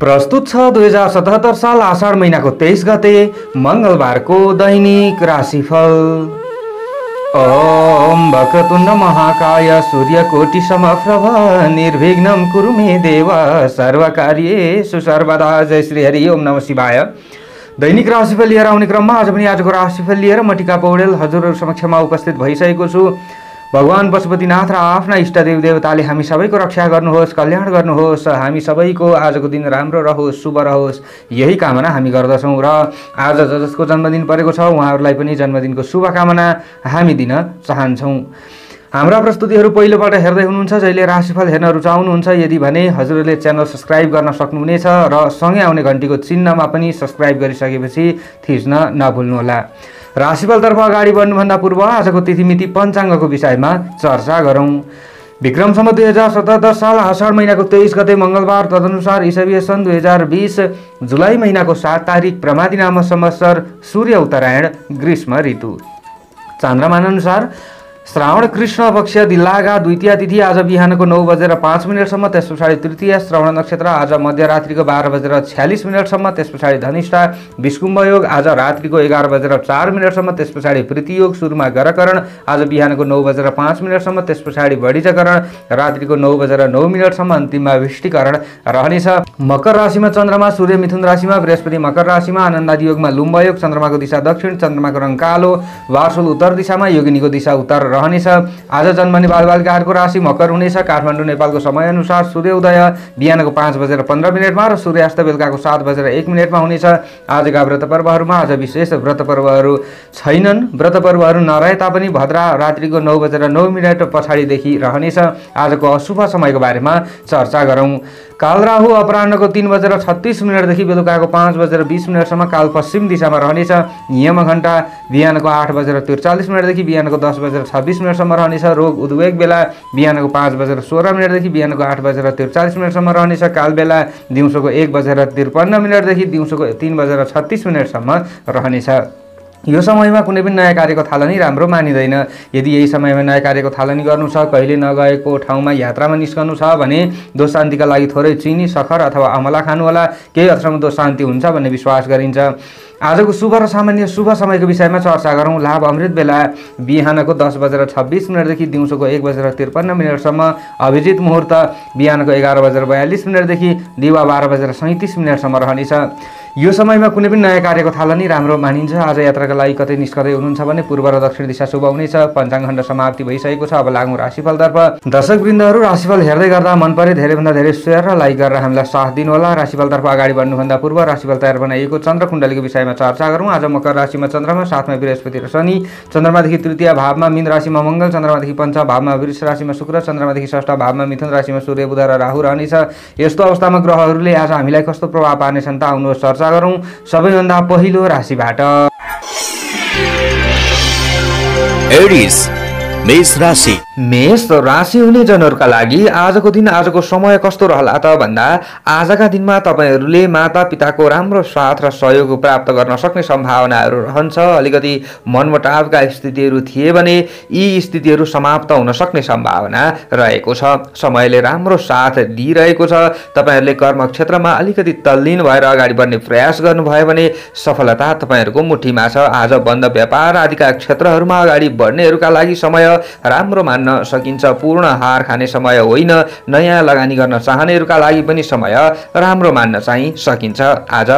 प्रस्तुत छ 2077 साल आषाढ महिनाको 23 गते मंगलबारको दैनिक राशिफल। ओम वक्रतुण्ड महाकाय सूर्यकोटि समप्रभ निर्विघ्नं कुरु मे देव सर्वकार्येषु सर्वदा। जय श्री हरि। ओम नमः शिवाय। दैनिक राशिफल लिएर आउने क्रममा आज पनि आजको राशिफल लिएर म टिका पौडेल हजुरहरु समक्षमा उपस्थित भइसकेको छु। भगवान पशुपतिनाथ र आफ्ना इष्टदेव देवताले हामी सबैको रक्षा गर्नुहोस्, कल्याण गर्नुहोस्, हामी सबैको आजको दिन राम्रो रहोस्, शुभ रहोस्, यही कामना हामी गर्दछौँ। र आज जसको जन्मदिन परेको छ उहाँहरूलाई पनि जन्मदिनको शुभकामना हामी दिन चाहन्छौँ। हाम्रा प्रस्तुतिहरू पहिलोपल्ट हेर्दै हुनुहुन्छ, जहिले राशिफल हेर्न रुचाउनुहुन्छ यदि भने हजुरहरूले च्यानल सब्स्क्राइब गर्न सक्नुहुनेछ र सँगै आउने घण्टीको चिन्हमा पनि सब्स्क्राइब गरिसकेपछि थिच्न नभुल्नुहोला। राशिफलतर्फ अगाडि बढ्नुभन्दा पूर्व आजको तिथिमिति पञ्चाङ्गको विषयमा चर्चा गरौँ। विक्रम सम्वत 2077 साल आषाढ महिनाको 23 गते मंगलबार, तदनुसार ईसवीय सन् 2020 जुलाई महिनाको 7 तारिक प्रमादी नाम संवत्सर, सूर्य उत्तरायण, ग्रीष्म ऋतु। चान्द्रमान अनुसार श्रावण कृष्ण पक्ष दिल्लागा द्वितीय तिथि आज बिहानको 9:05 त्यस पछाडि तृतीय श्रवण नक्षत्र आज मध्यरात्रिको 12:46 त्यस पछाडि धनिष्ठा विष्कुम्भ योग आज रात्रिको 11:04 त्यस पछाडि प्रीति योग सुरुमा गरकरण आज बिहानको 9:05 त्यस पछाडि बढिजकरण रात्रिको 9:09 अन्तिममा विष्टिकरण रहनेछ। मकर राशिमा चन्द्रमा, सूर्य मिथुन राशिमा, बृहस्पति मकर राशिमा, आनन्दादि योगमा लुम्ब योग, चन्द्रमाको दिशा दक्षिण, चन्द्रमाको रङ कालो, वार्सुल उत्तर दिशामा, योगिनीको दिशा उत्तर रहनेछ। आज जन्मने बालबालिकाहरूको राशि मकर हुनेछ। काठमाडौँ नेपालको समय अनुसार सूर्योदय बिहानको 5:15 र सूर्यास्त बेलुकाको 7:01 हुनेछ। आजका व्रत पर्वहरूमा आज विशेष व्रत पर्वहरू छैनन्। व्रत पर्वहरू नरहे तापनि भद्रा रात्रिको 9:09 पछाडिदेखि रहनेछ। आजको अशुभ समयको बारेमा चर्चा गरौँ। कालराहु अपराह्नको 3:36 देखि बेलुकाको 5:20 काल पश्चिम दिशामा रहनेछ। यम घण्टा बिहानको 8:43 देखि बिहानको 10:26 रहनेछ। रोग उद्वेग बेला बिहानको 5:16 देखि बिहानको 8:43 रहनेछ। काल बेला दिउँसोको 1:53 देखि दिउँसोको 3:36 रहनेछ। यो समयमा कुनै पनि नयाँ कार्यको थालनी राम्रो मानिँदैन। यदि यही समयमा नयाँ कार्यको थालनी गर्नु छ, कहिले नगएको ठाउँमा यात्रामा निस्कनु छ भने दोष शान्तिका लागि थोरै चिनी, सखर अथवा अमला खानुहोला। केही हदसम्म दोष शान्ति हुन्छ भन्ने विश्वास गरिन्छ। आजको शुभ र सामान्य शुभ समयको विषयमा चर्चा गरौँ। लाभ अमृत बेला बिहानको 10:26 देखि दिउँसोको 1:53 अभिजित मुहुर्त बिहानको 11:42 देखि दिवा 12:37 रहनेछ। यो समयमा कुनै पनि नयाँ कार्यको थालनी राम्रो मानिन्छ। आज यात्राका लागि कतै निस्कदै हुनुहुन्छ भने पूर्व र दक्षिण दिशा शुभ हुनेछ। पञ्चाङ्ग खण्ड समाप्ति भइसकेको छ। अब लागौँ राशिफलतर्फ। दर्शकवृन्दहरू, राशिफल हेर्दै गर्दा मन परे धेरैभन्दा धेरै शेयर र लाइक गरेर हामीलाई साथ दिनुहोला। राशिफलतर्फ अगाडि बढ्नुभन्दा पूर्व राशिफल तयार बनाइएको चन्द्र कुण्डलीको विषयमा चर्चा गरौँ। आज मकर राशिमा चन्द्रमा, साथमा बृहस्पति र शनि, चन्द्रमादेखि तृतीय भावमा मीन राशिमा मङ्गल, चन्द्रमादेखि पञ्चम भावमा वृष राशिमा शुक्र, चन्द्रमादेखि षष्ठ भावमा मिथुन राशिमा सूर्य, बुध र राहु रहनेछ। यस्तो अवस्थामा ग्रहहरूले आज हामीलाई कस्तो प्रभाव पार्नेछन् त आउनुहोस् चर्चा गरौँ। सबैभन्दा पहिलो राशिबाट एरिस मेष राशि। मेष राशि हुने जनहरूका लागि आजको दिन, आजको समय कस्तो रहला त भन्दा आजका दिनमा तपाईहरूले माता पिताको राम्रो साथ र सहयोग प्राप्त गर्न सक्ने सम्भावनाहरू रहन्छ। अलिकति मनमुटावका स्थितिहरू थिए भने यी स्थितिहरू समाप्त हुन सक्ने सम्भावना रहेको छ। समयले राम्रो साथ दिइरहेको छ। तपाईहरूले कर्मक्षेत्रमा अलिकति तल्लीन भएर अगाडि बढ्ने प्रयास गर्नुभयो भने सफलता तपाईँहरूको मुठीमा छ। आज बन्द व्यापार आदिका क्षेत्रहरूमा अगाडि बढ्नेहरूका लागि समय राम्रो मान्न सकिन्छ। पूर्ण हार खाने समय होइन। नयाँ लगानी गर्न चाहनेहरूका लागि पनि समय राम्रो मान्न चाहिँ सकिन्छ। आज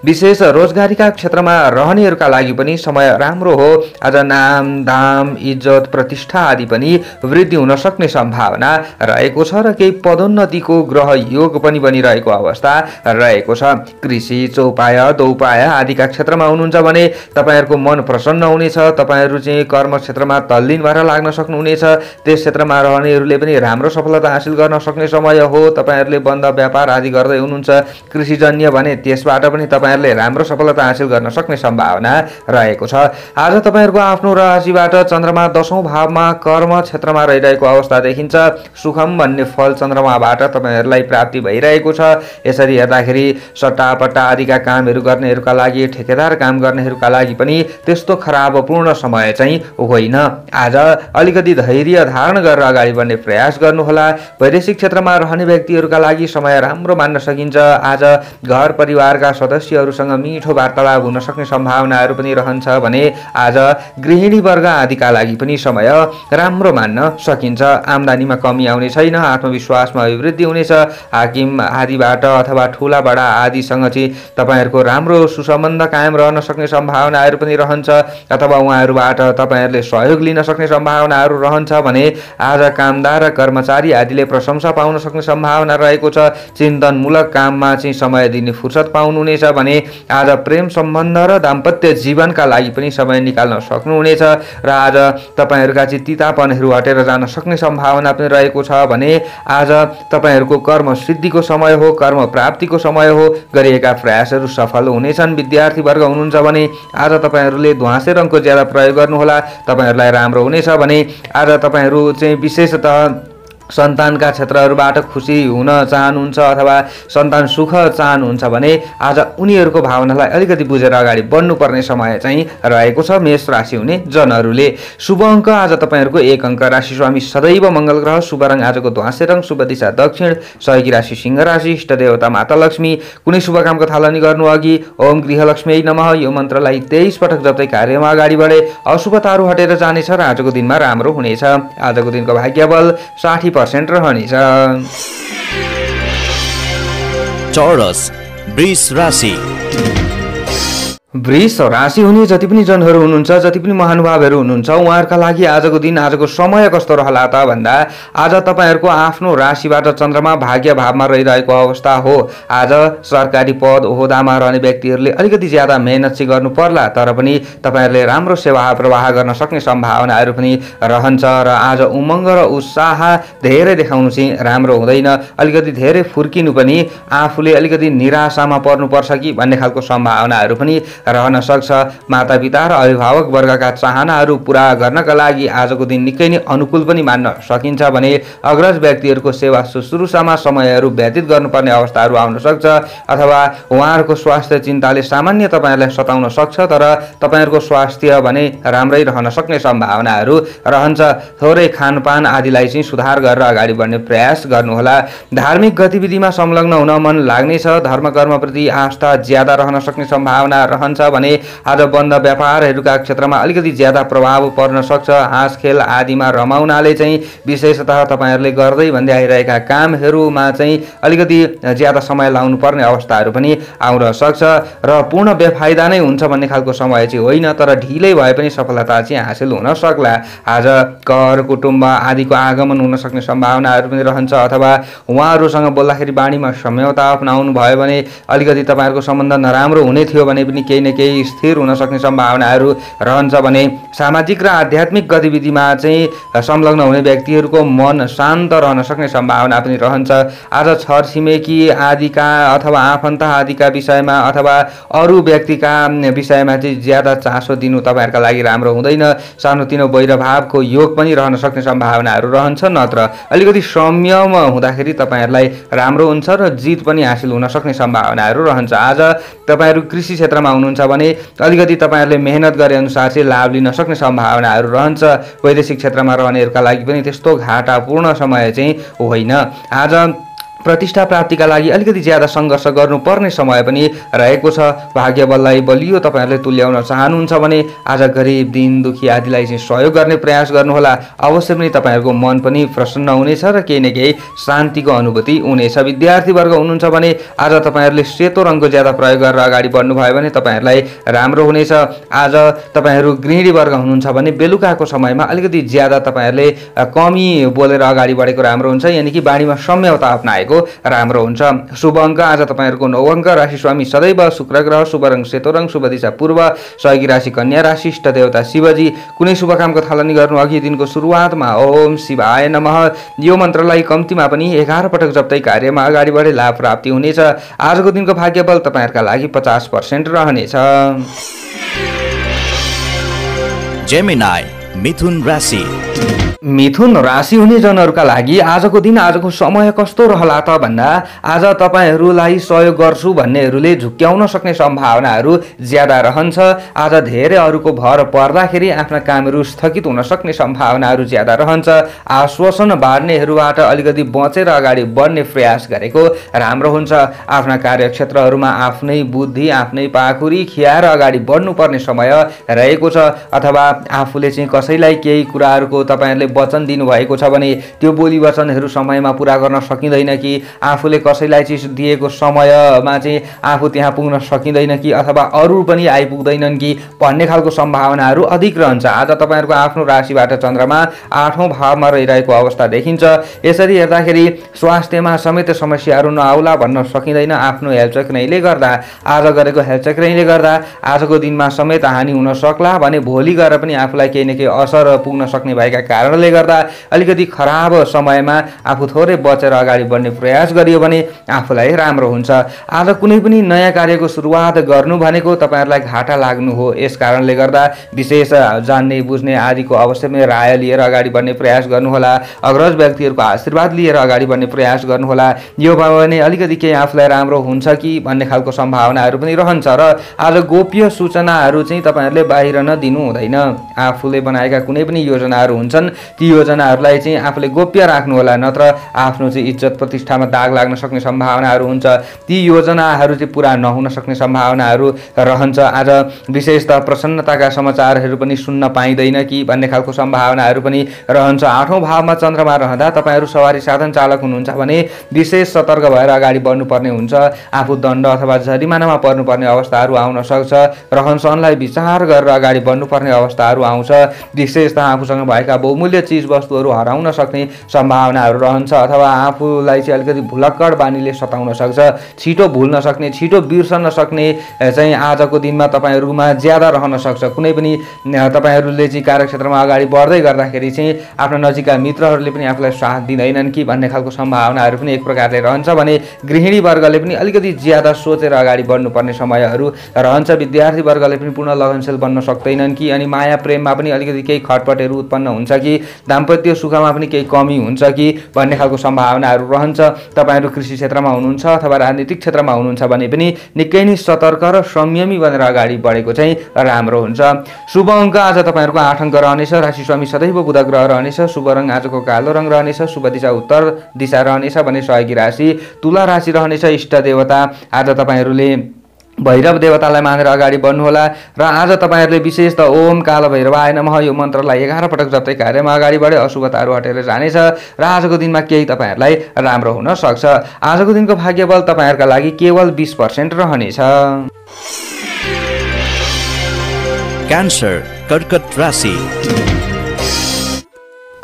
विशेष रोजगारीका क्षेत्रमा रहनेहरूका लागि पनि समय राम्रो हो। आज नाम, दाम, इज्जत, प्रतिष्ठा आदि पनि वृद्धि हुन सक्ने सम्भावना रहेको छ र केही पदोन्नतिको ग्रह योग पनि बनिरहेको अवस्था रहेको छ। कृषि, चौपाया, दौपाया आदिका क्षेत्रमा हुनुहुन्छ भने तपाईँहरूको मन प्रसन्न हुनेछ। तपाईँहरू चाहिँ कर्म क्षेत्रमा तल्लीन भएर लाग्न सक्नुहुनेछ। त्यस क्षेत्रमा रहनेहरूले पनि राम्रो सफलता हासिल गर्न सक्ने समय हो। तपाईहरूले बन्द व्यापार आदि गर्दै हुनुहुन्छ कृषिजन्य भने त्यसबाट पनि तपाईहरूले राम्रो सफलता हासिल गर्न सक्ने सम्भावना रहेको छ। आज तपाईहरूको आफ्नो राशिबाट चन्द्रमा 10औं भावमा कर्म क्षेत्रमा रहिरहेको अवस्था देखिन्छ। सुखम भन्ने फल चन्द्रमाबाट तपाईहरूलाई प्राप्ति भइरहेको छ। यसरी हेर्दाखेरि सट्टापट्टा आदिका कामहरू गर्नेहरूका लागि, ठेकेदार काम गर्नेहरूका लागि पनि त्यस्तो खराब पूर्ण समय चाहिँ होइन। आज अलिकति धैर्य धारण गरेर अगाडि बढ्ने प्रयास गर्नुहोला। वैदेशिक क्षेत्रमा रहने व्यक्तिहरूका लागि समय राम्रो मान्न सकिन्छ। आज घर परिवारका सदस्यहरूसँग मिठो वार्तालाप हुन सक्ने सम्भावनाहरू पनि रहन्छ भने आज गृहिणी वर्ग आदिका लागि पनि समय राम्रो मान्न सकिन्छ। आम्दानीमा कमी आउने छैन, आत्मविश्वासमा अभिवृद्धि हुनेछ। हाकिम आदिबाट अथवा ठुला बडा आदिसँग चाहिँ तपाईँहरूको राम्रो सुसम्बन्ध कायम रहन सक्ने सम्भावनाहरू पनि रहन्छ अथवा उहाँहरूबाट तपाईँहरूले सहयोग लिन सक्ने सम्भावनाहरू रहन्छ भने आज कामदार र कर्मचारी आदिले प्रशंसा पाउन सक्ने सम्भावना रहेको छ। चिन्तनमूलक काममा चाहिँ समय दिने फुर्सद पाउनुहुनेछ भने आज प्रेम सम्बन्ध र दाम्पत्य जीवनका लागि पनि समय निकाल्न सक्नुहुनेछ र आज तपाईँहरूका चाहिँ तितापनहरू हटेर जान सक्ने सम्भावना पनि रहेको छ भने आज तपाईँहरूको कर्म सिद्धिको समय हो, कर्म प्राप्तिको समय हो। गरिएका प्रयासहरू सफल हुनेछन्। विद्यार्थी वर्ग हुनुहुन्छ भने आज तपाईँहरूले ध्वाँसे रङको ज्यादा प्रयोग गर्नुहोला, तपाईँहरूलाई राम्रो हुनेछ भने आज तपाईँहरू चाहिँ विशेषतः सन्तानका क्षेत्रहरूबाट खुसी हुन चाहनुहुन्छ अथवा सन्तान सुख चाहनुहुन्छ भने आज उनीहरूको भावनालाई अलिकति बुझेर अगाडि बढ्नुपर्ने समय चाहिँ रहेको छ मेष राशि हुने जनहरूले। शुभ अङ्क आज तपाईँहरूको 1 अङ्क। राशि स्वामी सदैव मङ्गल ग्रह। शुभ रङ आजको ध्वाँसे रङ। शुभ दिशा दक्षिण। सहयोगी राशि सिंह राशि। इष्ट देवता माता लक्ष्मी। कुनै शुभ कामको थालनी गर्नु अघि ओम गृहलक्ष्मी नमः यो मन्त्रलाई 23 पटक जप्दै कार्यमा अगाडि बढे अशुभताहरू हटेर जानेछ र आजको दिनमा राम्रो हुनेछ। आजको दिनको भाग्य बल 60% रहनेछ। चौरस वृष राशि। वृष राशि हुने जति पनि जनहरू हुनुहुन्छ, जति पनि महानुभावहरू हुनुहुन्छ, उहाँहरूका लागि आजको दिन, आजको समय कस्तो रहला त भन्दा आज तपाईँहरूको आफ्नो राशिबाट चन्द्रमा भाग्य भावमा रहिरहेको अवस्था हो। आज सरकारी पद ओहदामा रहने व्यक्तिहरूले अलिकति ज्यादा मेहनत चाहिँ गर्नु पर्ला, तर पनि तपाईँहरूले राम्रो सेवा प्रवाह गर्न सक्ने सम्भावनाहरू पनि रहन्छ र आज उमङ्ग र उत्साह धेरै देखाउनु चाहिँ राम्रो हुँदैन। अलिकति धेरै फुर्किनु पनि आफूले अलिकति निराशामा पर्नुपर्छ कि भन्ने खालको सम्भावनाहरू पनि रहन सक्छ। मातापिता र अभिभावक वर्गका चाहनाहरू पुरा गर्नका लागि आजको दिन निकै नै अनुकूल पनि मान्न सकिन्छ भने अग्रज व्यक्तिहरूको सेवा शुश्रूषामा समयहरू व्यतीत गर्नुपर्ने अवस्थाहरू आउन सक्छ अथवा उहाँहरूको स्वास्थ्य चिन्ताले सामान्य तपाईँहरूलाई सताउन सक्छ, तर तपाईँहरूको स्वास्थ्य भने राम्रै रहन सक्ने सम्भावनाहरू रहन्छ। थोरै खानपान आदिलाई चाहिँ सुधार गरेर अगाडि बढ्ने प्रयास गर्नुहोला। धार्मिक गतिविधिमा संलग्न हुन मन लाग्नेछ। धर्मकर्मप्रति आस्था ज्यादा रहन सक्ने सम्भावना रहन्छ भने आज बन्द व्यापारहरूका क्षेत्रमा अलिकति ज्यादा प्रभाव पर्न सक्छ। हाँस खेल आदिमा रमाउनाले चाहिँ विशेषतः तपाईँहरूले गर्दै भन्दै आइरहेका कामहरूमा चाहिँ अलिकति ज्यादा समय लाउनु पर्ने अवस्थाहरू पनि आउन सक्छ र पूर्ण बेफाइदा नै हुन्छ भन्ने खालको समय चाहिँ होइन, तर ढिलै भए पनि सफलता चाहिँ हासिल हुन सक्ला। आज घर कुटुम्ब आदिको आगमन हुन सक्ने सम्भावनाहरू पनि रहन्छ अथवा उहाँहरूसँग बोल्दाखेरि बाणीमा सम्यता अपनाउनु भयो भने अलिकति तपाईँहरूको सम्बन्ध नराम्रो हुने थियो भने पनि केही न केही स्थिर हुन सक्ने सम्भावनाहरू रहन्छ भने सामाजिक र आध्यात्मिक गतिविधिमा चाहिँ संलग्न हुने व्यक्तिहरूको मन शान्त रहन सक्ने सम्भावना पनि रहन्छ। आज छरछिमेकी आदिका अथवा आफन्त आदिका विषयमा अथवा अरू व्यक्तिका विषयमा चाहिँ ज्यादा चासो दिनु तपाईँहरूका लागि राम्रो हुँदैन। सानोतिनो वैरभावको योग पनि रहन सक्ने सम्भावनाहरू रहन्छ, नत्र अलिकति संयम हुँदाखेरि तपाईँहरूलाई राम्रो हुन्छ र जित पनि हासिल हुन सक्ने सम्भावनाहरू रहन्छ। आज तपाईँहरू कृषि क्षेत्रमा हुनुहुन्छ भने अलिकति तपाईँहरूले मेहनत गरे अनुसार चाहिँ लाभ लिन सक्ने सम्भावनाहरू रहन्छ। वैदेशिक क्षेत्रमा रहनेहरूका लागि पनि त्यस्तो घाटापूर्ण समय चाहिँ होइन। आज प्रतिष्ठा प्राप्तिका लागि अलिकति ज्यादा सङ्घर्ष गर्नुपर्ने समय पनि रहेको छ। भाग्य बललाई बलियो तपाईँहरूले तुल्याउन चाहनुहुन्छ भने आज गरिब दीन दुखी आदिलाई चाहिँ सहयोग गर्ने प्रयास गर्नुहोला। अवश्य पनि तपाईँहरूको मन पनि प्रसन्न हुनेछ र केही न केही शान्तिको अनुभूति हुनेछ। विद्यार्थी वर्ग हुनुहुन्छ भने आज तपाईँहरूले सेतो रङको ज्यादा प्रयोग गरेर अगाडि बढ्नुभयो भने तपाईँहरूलाई राम्रो हुनेछ। आज तपाईँहरू गृहिणी वर्ग हुनुहुन्छ भने बेलुकाको समयमा अलिकति ज्यादा तपाईँहरूले कमी बोलेर अगाडि बढेको राम्रो हुन्छ, यानि कि बाणीमा सम्यता अपनाएको राम्रो हुन्छ। शुभ अङ्क आज तपाईँहरूको 9 अङ्क। राशि स्वामी सदैव शुक्र ग्रह। शुभ रङ सेतो रङ। शुभ दिशा पूर्व। सहयोगी राशि कन्या राशि। इष्ट देवता शिवजी। कुनै शुभ कामको थालनी गर्नु अघि दिनको सुरुवातमा ओम शिवाय नमः यो मन्त्रलाई कम्तीमा पनि 11 पटक जप्दै कार्यमा अगाडि बढे लाभ प्राप्ति हुनेछ। आजको दिनको भाग्य बल तपाईँहरूका लागि 50% रहनेछ। जेमिनाई मिथुन राशि। मिथुन राशि हुने जनहरूका लागि आजको दिन आजको समय कस्तो रहला त भन्दा आज तपाईहरूलाई सहयोग गर्छु भन्नेहरूले झुक्क्याउन सक्ने सम्भावनाहरू ज्यादा रहन्छ। आज धेरै अरूको भर पर्दाखेरि आफ्ना कामहरू स्थगित हुन सक्ने सम्भावनाहरू ज्यादा रहन्छ। आश्वासन बाँड्नेहरूबाट अलिकति बचेर अगाडि बढ्ने प्रयास गरेको राम्रो हुन्छ। आफ्ना कार्यक्षेत्रहरूमा आफ्नै बुद्धि आफ्नै पाखुरी खियाएर अगाडि बढ्नुपर्ने समय रहेको छ। अथवा आफूले चाहिँ कसैलाई केही कुराहरूको तपाईहरूले वचन दिनुभएको छ भने त्यो बोली वचनहरू समयमा पुरा गर्न सकिँदैन कि आफूले कसैलाई चाहिँ दिएको समयमा चाहिँ आफू त्यहाँ पुग्न सकिँदैन कि अथवा अरू पनि आइपुग्दैनन् कि भन्ने खालको सम्भावनाहरू अधिक रहन्छ। आज तपाईँहरूको आफ्नो राशिबाट चन्द्रमा 8औं भावमा रहिरहेको अवस्था देखिन्छ। यसरी हेर्दाखेरि स्वास्थ्यमा समेत समस्याहरू नआउला भन्न सकिँदैन। आफ्नो हेलचक्राइले गर्दा आज गरेको हेलचक्राइले गर्दा आजको दिनमा समेत हानि हुन सक्ला भने भोलि गएर पनि आफूलाई केही न केही असर पुग्न सक्ने भएका कारणले गर्दा अलिकति खराब समयमा आफू थोरै बचेर अगाडि बढ्ने प्रयास गरियो भने आफूलाई राम्रो हुन्छ। आज कुनै पनि नयाँ कार्यको सुरुवात गर्नु भनेको तपाईहरुलाई घाटा लाग्नु हो। यस कारणले गर्दा विशेष जान्ने बुझ्ने आदिको अवश्य राय लिएर अगाडि बढ्ने प्रयास गर्नुहोला। अग्रज व्यक्तिहरूको आशीर्वाद लिएर अगाडि बढ्ने प्रयास गर्नुहोला। यो भयो भने अलिकति केही आफूलाई राम्रो हुन्छ कि भन्ने खालको सम्भावनाहरू पनि रहन्छ। र आज गोप्य सूचनाहरू चाहिँ तपाईहरुले बाहिर नदिनु हुँदैन। आफूले बनाएका कुनै पनि योजनाहरू हुन्छन् ती योजनाहरूलाई चाहिँ आफूले गोप्य राख्नु होला, नत्र आफ्नो चाहिँ इज्जत प्रतिष्ठामा दाग लाग्न सक्ने सम्भावनाहरू हुन्छ। ती योजनाहरू चाहिँ पुरा नहुन सक्ने सम्भावनाहरू रहन्छ। आज विशेषतः प्रसन्नताका समाचारहरू पनि सुन्न पाइँदैन कि भन्ने खालको सम्भावनाहरू पनि रहन्छ। 8औं भावमा चन्द्रमा रहँदा तपाईहरु सवारी साधन चालक हुनुहुन्छ भने विशेष सतर्क भएर अगाडि बढ्नुपर्ने हुन्छ। आफू दण्ड अथवा जरिमानामा पर्नुपर्ने अवस्थाहरू आउन सक्छ। रहनसहनलाई विचार गरेर अगाडि बढ्नुपर्ने अवस्थाहरू आउँछ। विशेषतः आफूसँग भएका बहुमूल्य चीज वस्तुहरू हराउन सक्ने सम्भावनाहरू रहन्छ। अथवा आफूलाई चाहिँ अलिकति भुलक्कड बानीले सताउन सक्छ। छिटो भुल्न सक्ने, छिटो बिर्सन सक्ने चाहिँ आजको दिनमा तपाईहरुमा ज्यादा रहन सक्छ। कुनै पनि तपाईहरुले चाहिँ कार्यक्षेत्रमा अगाडि बढ्दै गर्दाखेरि चाहिँ आफ्ना नजिकका मित्रहरूले पनि आफूलाई साथ दिँदैनन् कि भन्ने खालको सम्भावनाहरू पनि एक प्रकारले रहन्छ भने गृहिणी वर्गले पनि अलिकति ज्यादा सोचेर अगाडि बढ्नुपर्ने समयहरू रहन्छ। विद्यार्थी वर्गले पनि पूर्ण लगनशील बन्न सक्दैनन् कि अनि माया प्रेममा पनि अलिकति केही खटपटहरू उत्पन्न हुन्छ कि दाम्पत्य सुखमा पनि केही कमी हुन्छ कि भन्ने खालको सम्भावनाहरू रहन्छ। तपाईहरु कृषि क्षेत्रमा हुनुहुन्छ अथवा राजनीतिक क्षेत्रमा हुनुहुन्छ भने पनि निकै नै सतर्क र संयमी बनेर अगाडि बढेको चाहिँ राम्रो हुन्छ। शुभ अङ्क आज तपाईहरुको 8 अङ्क रहनेछ। राशि स्वामी सदैव बुध ग्रह रहनेछ। शुभ रङ आजको कालो रङ रहनेछ। शुभ दिशा उत्तर दिशा रहनेछ भने सहयोगी राशि तुला राशि रहनेछ। इष्ट देवता आज तपाईहरुले भैरव देवतालाई मानेर अगाडि बढ्नुहोला। र आज तपाईहरुले विशेष त ओम काल भैरवाय नमः यो मन्त्रलाई 11 पटक जप्दै कार्यमा अगाडि बढे अशुभताहरू हटेर जानेछ र आजको दिनमा केही तपाईहरुलाई राम्रो हुन सक्छ। आजको दिनको भाग्यबल तपाईहरुका लागि केवल 20% रहनेछ। क्यान्सर कर्कट राशि।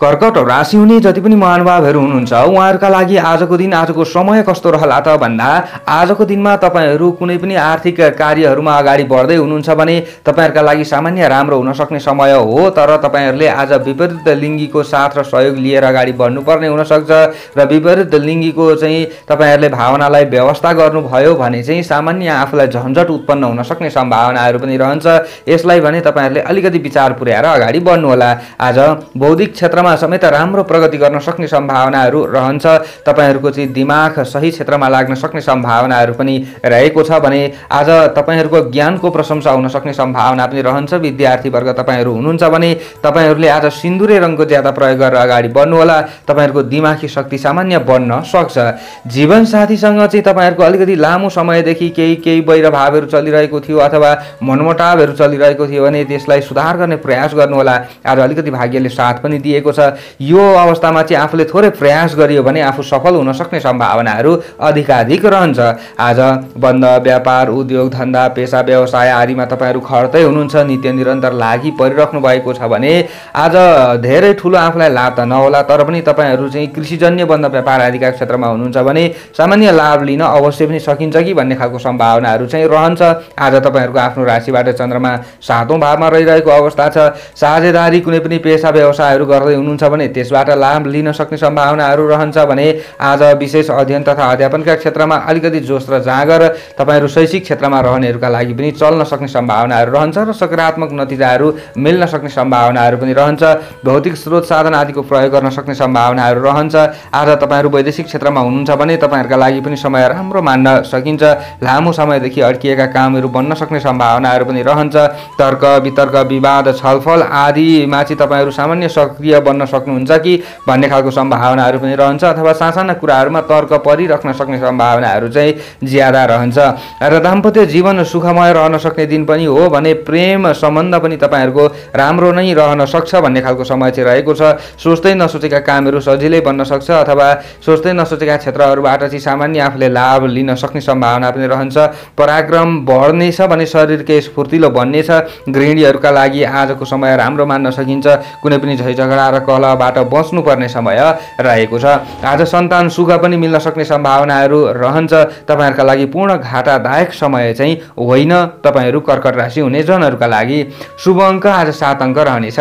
कर्कट राशि हुने जति पनि महानुभावहरू हुनुहुन्छ उहाँहरूका लागि आजको दिन आजको समय कस्तो रहला त भन्दा आजको दिनमा तपाईहरु कुनै पनि आर्थिक कार्यहरूमा अगाडि बढ्दै हुनुहुन्छ भने तपाईहरुका लागि सामान्य राम्रो हुन सक्ने समय हो। तर तपाईहरुले आज विपरीत लिङ्गीको साथ र सहयोग लिएर अगाडि बढ्नुपर्ने हुन सक्छ र विपरीत लिङ्गीको चाहिँ तपाईहरुले भावनालाई व्यवस्था गर्नुभयो भने चाहिँ सामान्य आफूलाई झन्झट उत्पन्न हुन सक्ने सम्भावनाहरू पनि रहन्छ। यसलाई भने तपाईहरुले अलिकति विचार पुर्याएर अगाडि बढ्नु होला। आज बौद्धिक क्षेत्रमा समेत राम्रो प्रगति गर्न सक्ने सम्भावनाहरू रहन्छ। तपाईहरुको चाहिँ दिमाग सही क्षेत्रमा लाग्न सक्ने सम्भावनाहरू पनि रहेको छ भने आज तपाईहरुको ज्ञानको प्रशंसा हुन सक्ने सम्भावना पनि रहन्छ। विद्यार्थी वर्ग तपाईहरु हुनुहुन्छ भने तपाईहरुले आज सिन्दुरे रङको ज्यादा प्रयोग गरेर अगाडि बढ्नु होला। तपाईहरुको दिमागी शक्ति सामान्य बढ्न सक्छ। जीवन साथीसँग चाहिँ तपाईहरुको अलिकति लामो समयदेखि केही वैरभावहरू चलिरहेको थियो अथवा मनमुटावहरू चलिरहेको थियो भने त्यसलाई सुधार गर्ने प्रयास गर्नु होला। आज अलिकति भाग्यले साथ पनि दिएको छ। यो अवस्थामा चाहिँ आफूले थोरै प्रयास गरियो भने आफू सफल हुन सक्ने सम्भावनाहरू अधिकाधिक रहन्छ। आज बन्द व्यापार उद्योग धन्दा पेशा व्यवसाय आदिमा तपाईहरु खर्दै हुनुहुन्छ, नित्य निरन्तर लागि परिराख्नु भएको छ भने आज धेरै ठुलो आफूलाई लाभ त नहोला तर पनि तपाईहरु चाहिँ कृषिजन्य बन्द व्यापार आदिका क्षेत्रमा हुनुहुन्छ भने सामान्य लाभ लिन अवश्य पनि सकिन्छ कि भन्ने खालको सम्भावनाहरू चाहिँ रहन्छ। आज तपाईहरुको आफ्नो राशिबाट चन्द्रमा 7औं भावमा रहिरहेको अवस्था छ। साझेदारी कुनै पनि पेशा व्यवसायहरू गर्दै हुनुहुन्छ भने त्यसबाट लाभ लिन सक्ने सम्भावनाहरू रहन्छ भने आज विशेष अध्ययन तथा अध्यापनका क्षेत्रमा अलिकति जोश र जाँगर तपाईहरु शैक्षिक क्षेत्रमा रहनेहरूका लागि पनि चल्न सक्ने सम्भावनाहरू रहन्छ र सकारात्मक नतिजाहरू मिल्न सक्ने सम्भावनाहरू पनि रहन्छ। भौतिक स्रोत साधन आदिको प्रयोग गर्न सक्ने सम्भावनाहरू रहन्छ। आज तपाईहरु वैदेशिक क्षेत्रमा हुनुहुन्छ भने तपाईहरुका लागि पनि समय राम्रो मान्न सकिन्छ। लामो समयदेखि अड्किएका कामहरू बन्न सक्ने सम्भावनाहरू पनि रहन्छ। तर्क वितर्क विवाद छलफल आदिमा चाहिँ तपाईहरु सामान्य सक्रिय बन्न सक्नुहुन्छ कि भन्ने खालको सम्भावनाहरू पनि रहन्छ अथवा सासाना कुराहरूमा तर्क परिराख्न सक्ने सम्भावनाहरू चाहिँ ज्यादा रहन्छ र दाम्पत्य जीवन सुखमय रहन सक्ने दिन पनि हो भने प्रेम सम्बन्ध पनि तपाईहरुको राम्रो नै रहन सक्छ भन्ने खालको समय चाहिँ रहेको छ। सोच्दै नसोचेका कामहरू सजिलै बन्न सक्छ अथवा सोच्दै नसोचेका क्षेत्रहरूबाट चाहिँ सामान्य आफूले लाभ लिन सक्ने सम्भावना पनि रहन्छ। पराक्रम बढ्नेछ भने शरीरकै स्फूर्तिलो बन्नेछ। गृहिणीहरूका लागि आजको समय राम्रो मान्न सकिन्छ। कुनै पनि झैझगडा र कलहबाट बच्नुपर्ने समय रहेको छ। आज सन्तान सुख पनि मिल्न सक्ने सम्भावनाहरू रहन्छ। तपाईहरुका लागि पूर्ण घाटादायक समय चाहिँ होइन। तपाईहरु कर्कट राशि हुने जनहरूका लागि शुभ अङ्क आज 7 अङ्क रहनेछ।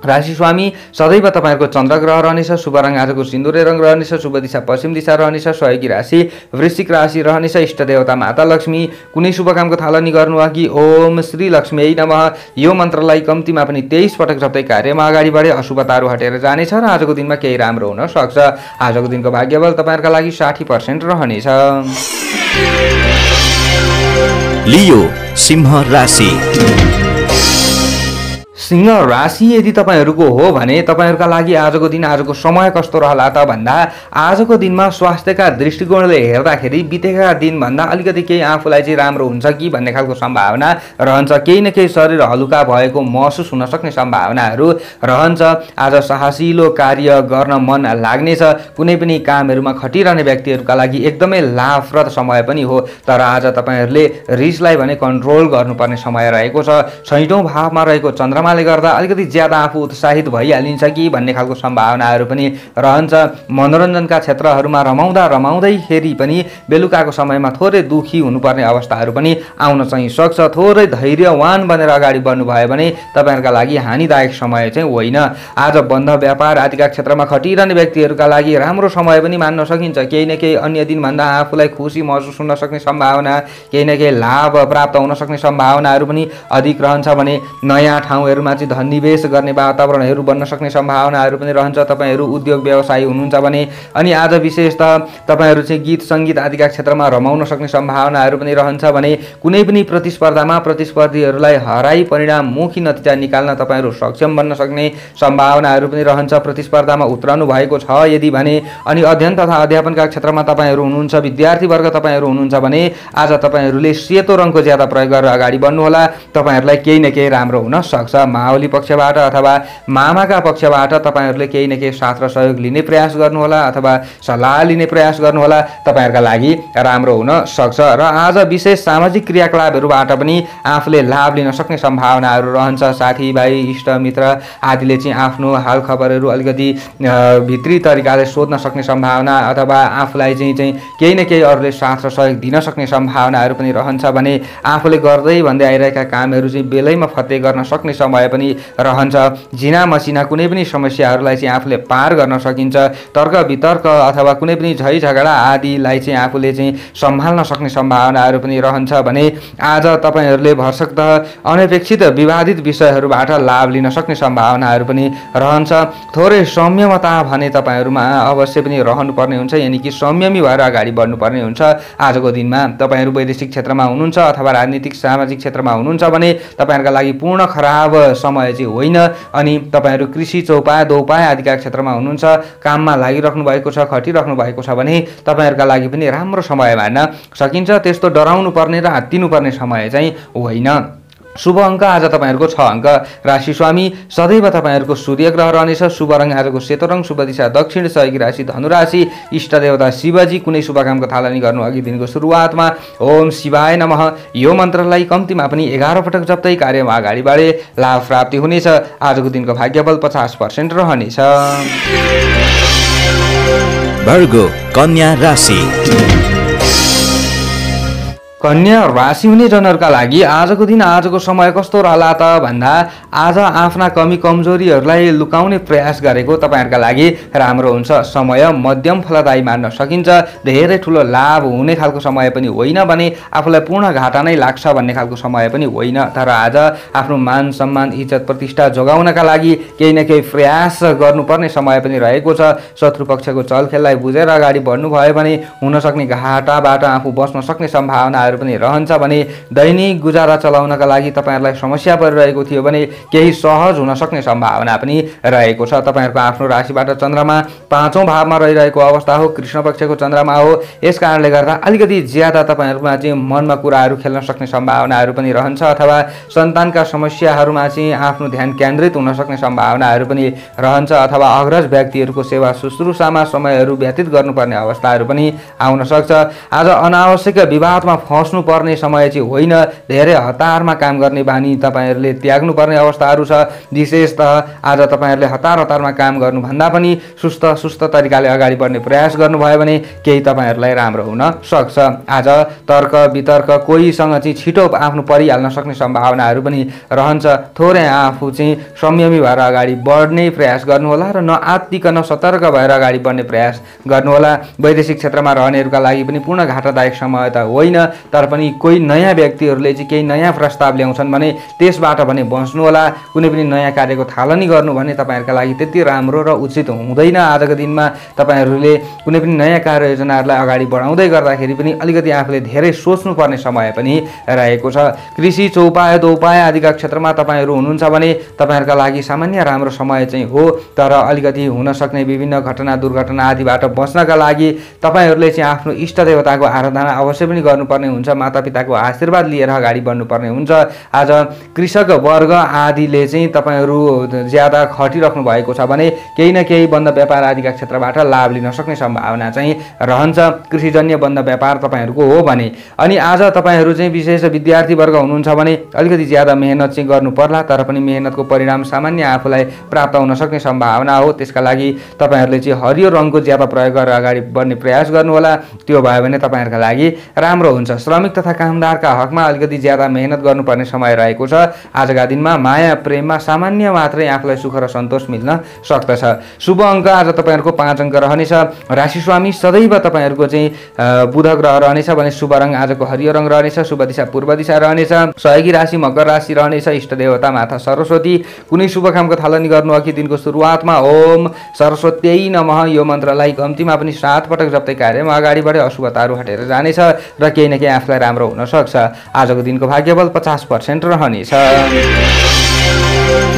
राशि स्वामी सदैव तपाईहरुको चन्द्र ग्रह रहनेछ। शुभ रङ आजको सिन्दुरे रङ रहनेछ। शुभ दिशा पश्चिम दिशा रहनेछ। सहयोगी राशि वृश्चिक राशि रहनेछ। इष्ट देवता माता लक्ष्मी। कुनै शुभ कामको थालनी गर्नु अघि ओम श्री लक्ष्मीयै नमः यो मन्त्रलाई कम्तीमा पनि 23 पटक जप्दै कार्यमा अगाडि बढे अशुभताहरू हटेर जानेछ र आजको दिनमा केही राम्रो हुन सक्छ। आजको दिनको भाग्यबल तपाईहरुका लागि 60% रहनेछ। लियो सिंह राशि। सिंह राशि यदि तपाईहरुको हो भने तपाईहरुका लागि आजको दिन आजको समय कस्तो रहला त भन्दा आजको दिनमा स्वास्थ्यका दृष्टिकोणले हेर्दाखेरि बितेका दिन भन्दा अलिकति केही आफूलाई चाहिँ राम्रो हुन्छ कि भन्ने खालको सम्भावना रहन्छ। केही न केही शरीर हलुका भएको महसुस हुन सक्ने सम्भावनाहरू रहन्छ। आज साहसिलो कार्य गर्न मन लाग्नेछ। कुनै पनि कामहरुमा खटिरहने व्यक्तिहरुका लागि एकदमै लाभप्रद समय पनि हो। तर आज तपाईहरुले रिसलाई भने कन्ट्रोल गर्नुपर्ने समय रहेको छ। 6औं भावमा रहेको चन्द्रमा गर्दा अलिकति ज्यादा आफू उत्साहित भइहालिन्छ कि भन्ने खालको सम्भावनाहरू पनि रहन्छ। मनोरञ्जनका क्षेत्रहरूमा रमाउँदैखेरि पनि बेलुकाको समयमा थोरै दुखी हुनुपर्ने अवस्थाहरू पनि आउन चाहिँ सक्छ। थोरै धैर्यवान बनेर अगाडि बढ्नु भयो भने तपाईहरुका लागि हानिदायक समय चाहिँ होइन। आज बन्द व्यापार आदिका क्षेत्रमा खटिरहने व्यक्तिहरूका लागि राम्रो समय पनि मान्न सकिन्छ। केही न केही अन्य दिन भन्दा आफूलाई खुसी महसुस हुन सक्ने सम्भावना, केही न केही लाभ प्राप्त हुन सक्ने सम्भावनाहरू पनि अधिक रहन्छ भने नयाँ ठाउँहरू चाहिँ धन निवेश गर्ने वातावरणहरू बन्न सक्ने सम्भावनाहरू पनि रहन्छ। तपाईहरु उद्योग व्यवसायी हुनुहुन्छ भने अनि आज विशेषतः तपाईहरु चाहिँ गीत संगीत आदिका क्षेत्रमा रमाउन सक्ने सम्भावनाहरू पनि रहन्छ भने कुनै पनि प्रतिस्पर्धामा प्रतिस्पर्धीहरूलाई हराई परिणाममुखी नतिजा निकाल्न तपाईहरु सक्षम बन्न सक्ने सम्भावनाहरू पनि रहन्छ। प्रतिस्पर्धामा उत्रनु भएको छ यदि भने अनि अध्ययन तथा अध्यापनका क्षेत्रमा तपाईहरु हुनुहुन्छ, विद्यार्थी वर्ग तपाईहरु हुनुहुन्छ भने आज तपाईहरुले सेतो रङको ज्यादा प्रयोग गरेर अगाडि बढ्नु होला। तपाईहरुलाई केही न केही राम्रो हुन सक्छ। मावली पक्षबाट अथवा मामाका पक्षबाट तपाईहरुले केही न केही साथ र सहयोग लिने प्रयास गर्नुहोला अथवा सल्लाह लिने प्रयास गर्नुहोला। तपाईहरुका लागि राम्रो हुन सक्छ र आज विशेष सामाजिक क्रियाकलापहरूबाट पनि आफूले लाभ लिन सक्ने सम्भावनाहरू रहन्छ। साथीभाइ इष्टमित्र आदिले चाहिँ आफ्नो हाल खबरहरू अलिकति भित्री तरिकाले सोध्न सक्ने सम्भावना अथवा आफूलाई चाहिँ केही न केही अरूले साथ र सहयोग दिन सक्ने सम्भावनाहरू पनि रहन्छ भने आफूले गर्दै भन्दै आइरहेका कामहरू चाहिँ बेलैमा फत्ते गर्न सक्ने समय पनि रहन्छ। झिना मसिना कुनै पनि समस्याहरूलाई चाहिँ आफूले पार गर्न सकिन्छ। तर्क वितर्क अथवा कुनै पनि झै झगडा आदिलाई चाहिँ आफूले चाहिँ सम्हाल्न सक्ने सम्भावनाहरू पनि रहन्छ भने आज तपाईहरुले भरसक्दः अनपेक्षित विवादित विषयहरूबाट लाभ लिन सक्ने सम्भावनाहरू पनि रहन्छ। थोरै संयमता भने तपाईहरुमा अवश्य पनि रहनुपर्ने हुन्छ, यानि कि संयमी भएर अगाडि बढ्नुपर्ने हुन्छ। आजको दिनमा तपाईहरु वैदेशिक क्षेत्रमा हुनुहुन्छ अथवा राजनीतिक सामाजिक क्षेत्रमा हुनुहुन्छ भने तपाईहरुका लागि पूर्ण खराब समय चाहिँ होइन। अनि तपाईहरु कृषि चौपाया दौपाया आदिका क्षेत्रमा हुनुहुन्छ, काममा लागिराख्नु भएको छ, खटिराख्नु भएको छ भने तपाईहरुका लागि पनि राम्रो समय मान्न सकिन्छ। त्यस्तो डराउनु पर्ने र हत्तिनु पर्ने समय चाहिँ होइन। शुभ अङ्क आज तपाईहरुको 6 अङ्क। राशि स्वामी सदैव तपाईहरुको सूर्य ग्रह रहनेछ। शुभ रङ आजको सेतो रङ। शुभ दिशा दक्षिण। सहयोगी राशि धनु राशि। इष्ट देवता शिवजी। कुनै शुभ कामको थालनी गर्नु अघि दिनको सुरुवातमा ओम शिवाय नमः यो मन्त्रलाई कम्तीमा पनि 11 पटक जप्दै कार्यमा अगाडि बढे लाभ प्राप्ति हुनेछ। आजको दिनको भाग्यबल 50% रहनेछ। वर्गो कन्या राशि। कन्या राशि हुने जनहरूका लागि आजको दिन आजको समय कस्तो रहला त भन्दा आज आफ्ना कमी कमजोरीहरूलाई लुकाउने प्रयास गरेको तपाईँहरूका लागि राम्रो हुन्छ। समय मध्यम फलदायी मान्न सकिन्छ। धेरै ठुलो लाभ हुने खालको समय पनि होइन भने आफूलाई पूर्ण घाटा नै लाग्छ भन्ने खालको समय पनि होइन। तर आज आफ्नो मान सम्मान इज्जत प्रतिष्ठा जोगाउनका लागि केही न केही प्रयास गर्नुपर्ने समय पनि रहेको छ। शत्रु पक्षको चलखेललाई बुझेर अगाडि बढ्नुभयो भने हुन सक्ने घाटाबाट आफू बच्न सक्ने सम्भावनाहरू पनि रहन्छ भने दैनिक गुजारा चलाउनका लागि तपाईँहरूलाई समस्या परिरहेको थियो भने केही सहज हुन सक्ने सम्भावना पनि रहेको छ। तपाईँहरूको आफ्नो राशिबाट चन्द्रमा 5औं भावमा रहिरहेको अवस्था हो। कृष्ण पक्षको चन्द्रमा हो। यस कारणले गर्दा अलिकति ज्यादा तपाईँहरूमा चाहिँ मनमा कुराहरू खेल्न सक्ने सम्भावनाहरू पनि रहन्छ अथवा सन्तानका समस्याहरूमा चाहिँ आफ्नो ध्यान केन्द्रित हुन सक्ने सम्भावनाहरू पनि रहन्छ अथवा अग्रज व्यक्तिहरूको सेवा शुश्रूषामा समयहरू व्यतीत गर्नुपर्ने अवस्थाहरू पनि आउन सक्छ। आज अनावश्यक विवादमा फस्नु पर्ने समय चाहिँ होइन। धेरै हतारमा काम गर्ने बानी तपाईँहरूले त्याग्नुपर्ने अवस्थाहरू छ। विशेषतः आज तपाईँहरूले हतारमा काम गर्नुभन्दा पनि सुस्त तरिकाले अगाडि बढ्ने प्रयास गर्नुभयो भने केही तपाईँहरूलाई राम्रो हुन सक्छ। आज तर्क वितर्क कोहीसँग चाहिँ छिटो आफ्नो परिहाल्न सक्ने सम्भावनाहरू पनि रहन्छ। थोरै आफू चाहिँ संयमी भएर अगाडि बढ्ने प्रयास गर्नुहोला र नआत्तिकन सतर्क भएर अगाडि बढ्ने प्रयास गर्नुहोला। वैदेशिक क्षेत्रमा रहनेहरूका लागि पनि पूर्ण घाटादायक समय त होइन, तर पनि कोही नयाँ व्यक्तिहरूले चाहिँ केही नयाँ प्रस्ताव ल्याउँछन् भने त्यसबाट भने बस्नुहोला। कुनै पनि नयाँ कार्यको थालनी गर्नु भने तपाईँहरूका लागि त्यति राम्रो र उचित हुँदैन। आजको दिनमा तपाईँहरूले कुनै पनि नयाँ कार्ययोजनाहरूलाई अगाडि बढाउँदै गर्दाखेरि पनि अलिकति आफूले धेरै सोच्नुपर्ने समय पनि रहेको छ। कृषि चौपाय दोपाय आदिका क्षेत्रमा तपाईँहरू हुनुहुन्छ भने तपाईँहरूका लागि सामान्य राम्रो समय चाहिँ हो। तर अलिकति हुन सक्ने विभिन्न घटना दुर्घटना आदिबाट बच्नका लागि तपाईँहरूले चाहिँ आफ्नो इष्ट देवताको आराधना अवश्य पनि गर्नुपर्ने हुन्छ। मातापिताको आशीर्वाद लिएर अगाडि बढ्नुपर्ने हुन्छ। आज कृषक वर्ग आदिले चाहिँ तपाईँहरू ज्यादा खटिराख्नु भएको छ भने केही न केही बन्द व्यापार आदिका क्षेत्रबाट लाभ लिन सक्ने सम्भावना चाहिँ रहन्छ। कृषिजन्य बन्द व्यापार तपाईँहरूको हो भने। अनि आज तपाईँहरू चाहिँ विशेष विद्यार्थी वर्ग हुनुहुन्छ भने अलिकति ज्यादा मेहनत चाहिँ गर्नु पर्ला, तर पनि मेहनतको परिणाम सामान्य आफूलाई प्राप्त हुन सक्ने सम्भावना हो। त्यसका लागि तपाईँहरूले चाहिँ हरियो रङको ज्यादा प्रयोग गरेर अगाडि बढ्ने प्रयास गर्नुहोला। त्यो भयो भने तपाईँहरूका लागि राम्रो हुन्छ। श्रमिक तथा कामदारका हकमा अलिकति ज्यादा मेहनत गर्नुपर्ने समय रहेको छ। आजका दिनमा माया प्रेममा सामान्य मात्रै आफूलाई सुख र सन्तोष मिल्न सक्दछ। शुभ अङ्क आज तपाईँहरूको 5 अङ्क रहनेछ। राशि स्वामी सदैव तपाईँहरूको चाहिँ बुध ग्रह रहनेछ भने शुभ रङ आजको हरियो रङ रहनेछ। शुभ दिशा पूर्व दिशा रहनेछ। सहयोगी राशि मकर राशि रहनेछ। इष्ट देवता माता सरस्वती। कुनै शुभ कामको थालनी गर्नु अघि दिनको सुरुवातमा ओम सरस्वत्यै नमः यो मन्त्रलाई गम्तीमा पनि 7 पटक जप्दै कार्यमा अगाडि बढे अशुभताहरू हटेर जानेछ र केही न केही आफूलाई राम्रो हुन सक्छ। आजको दिनको भाग्यबल 50% रहनेछ।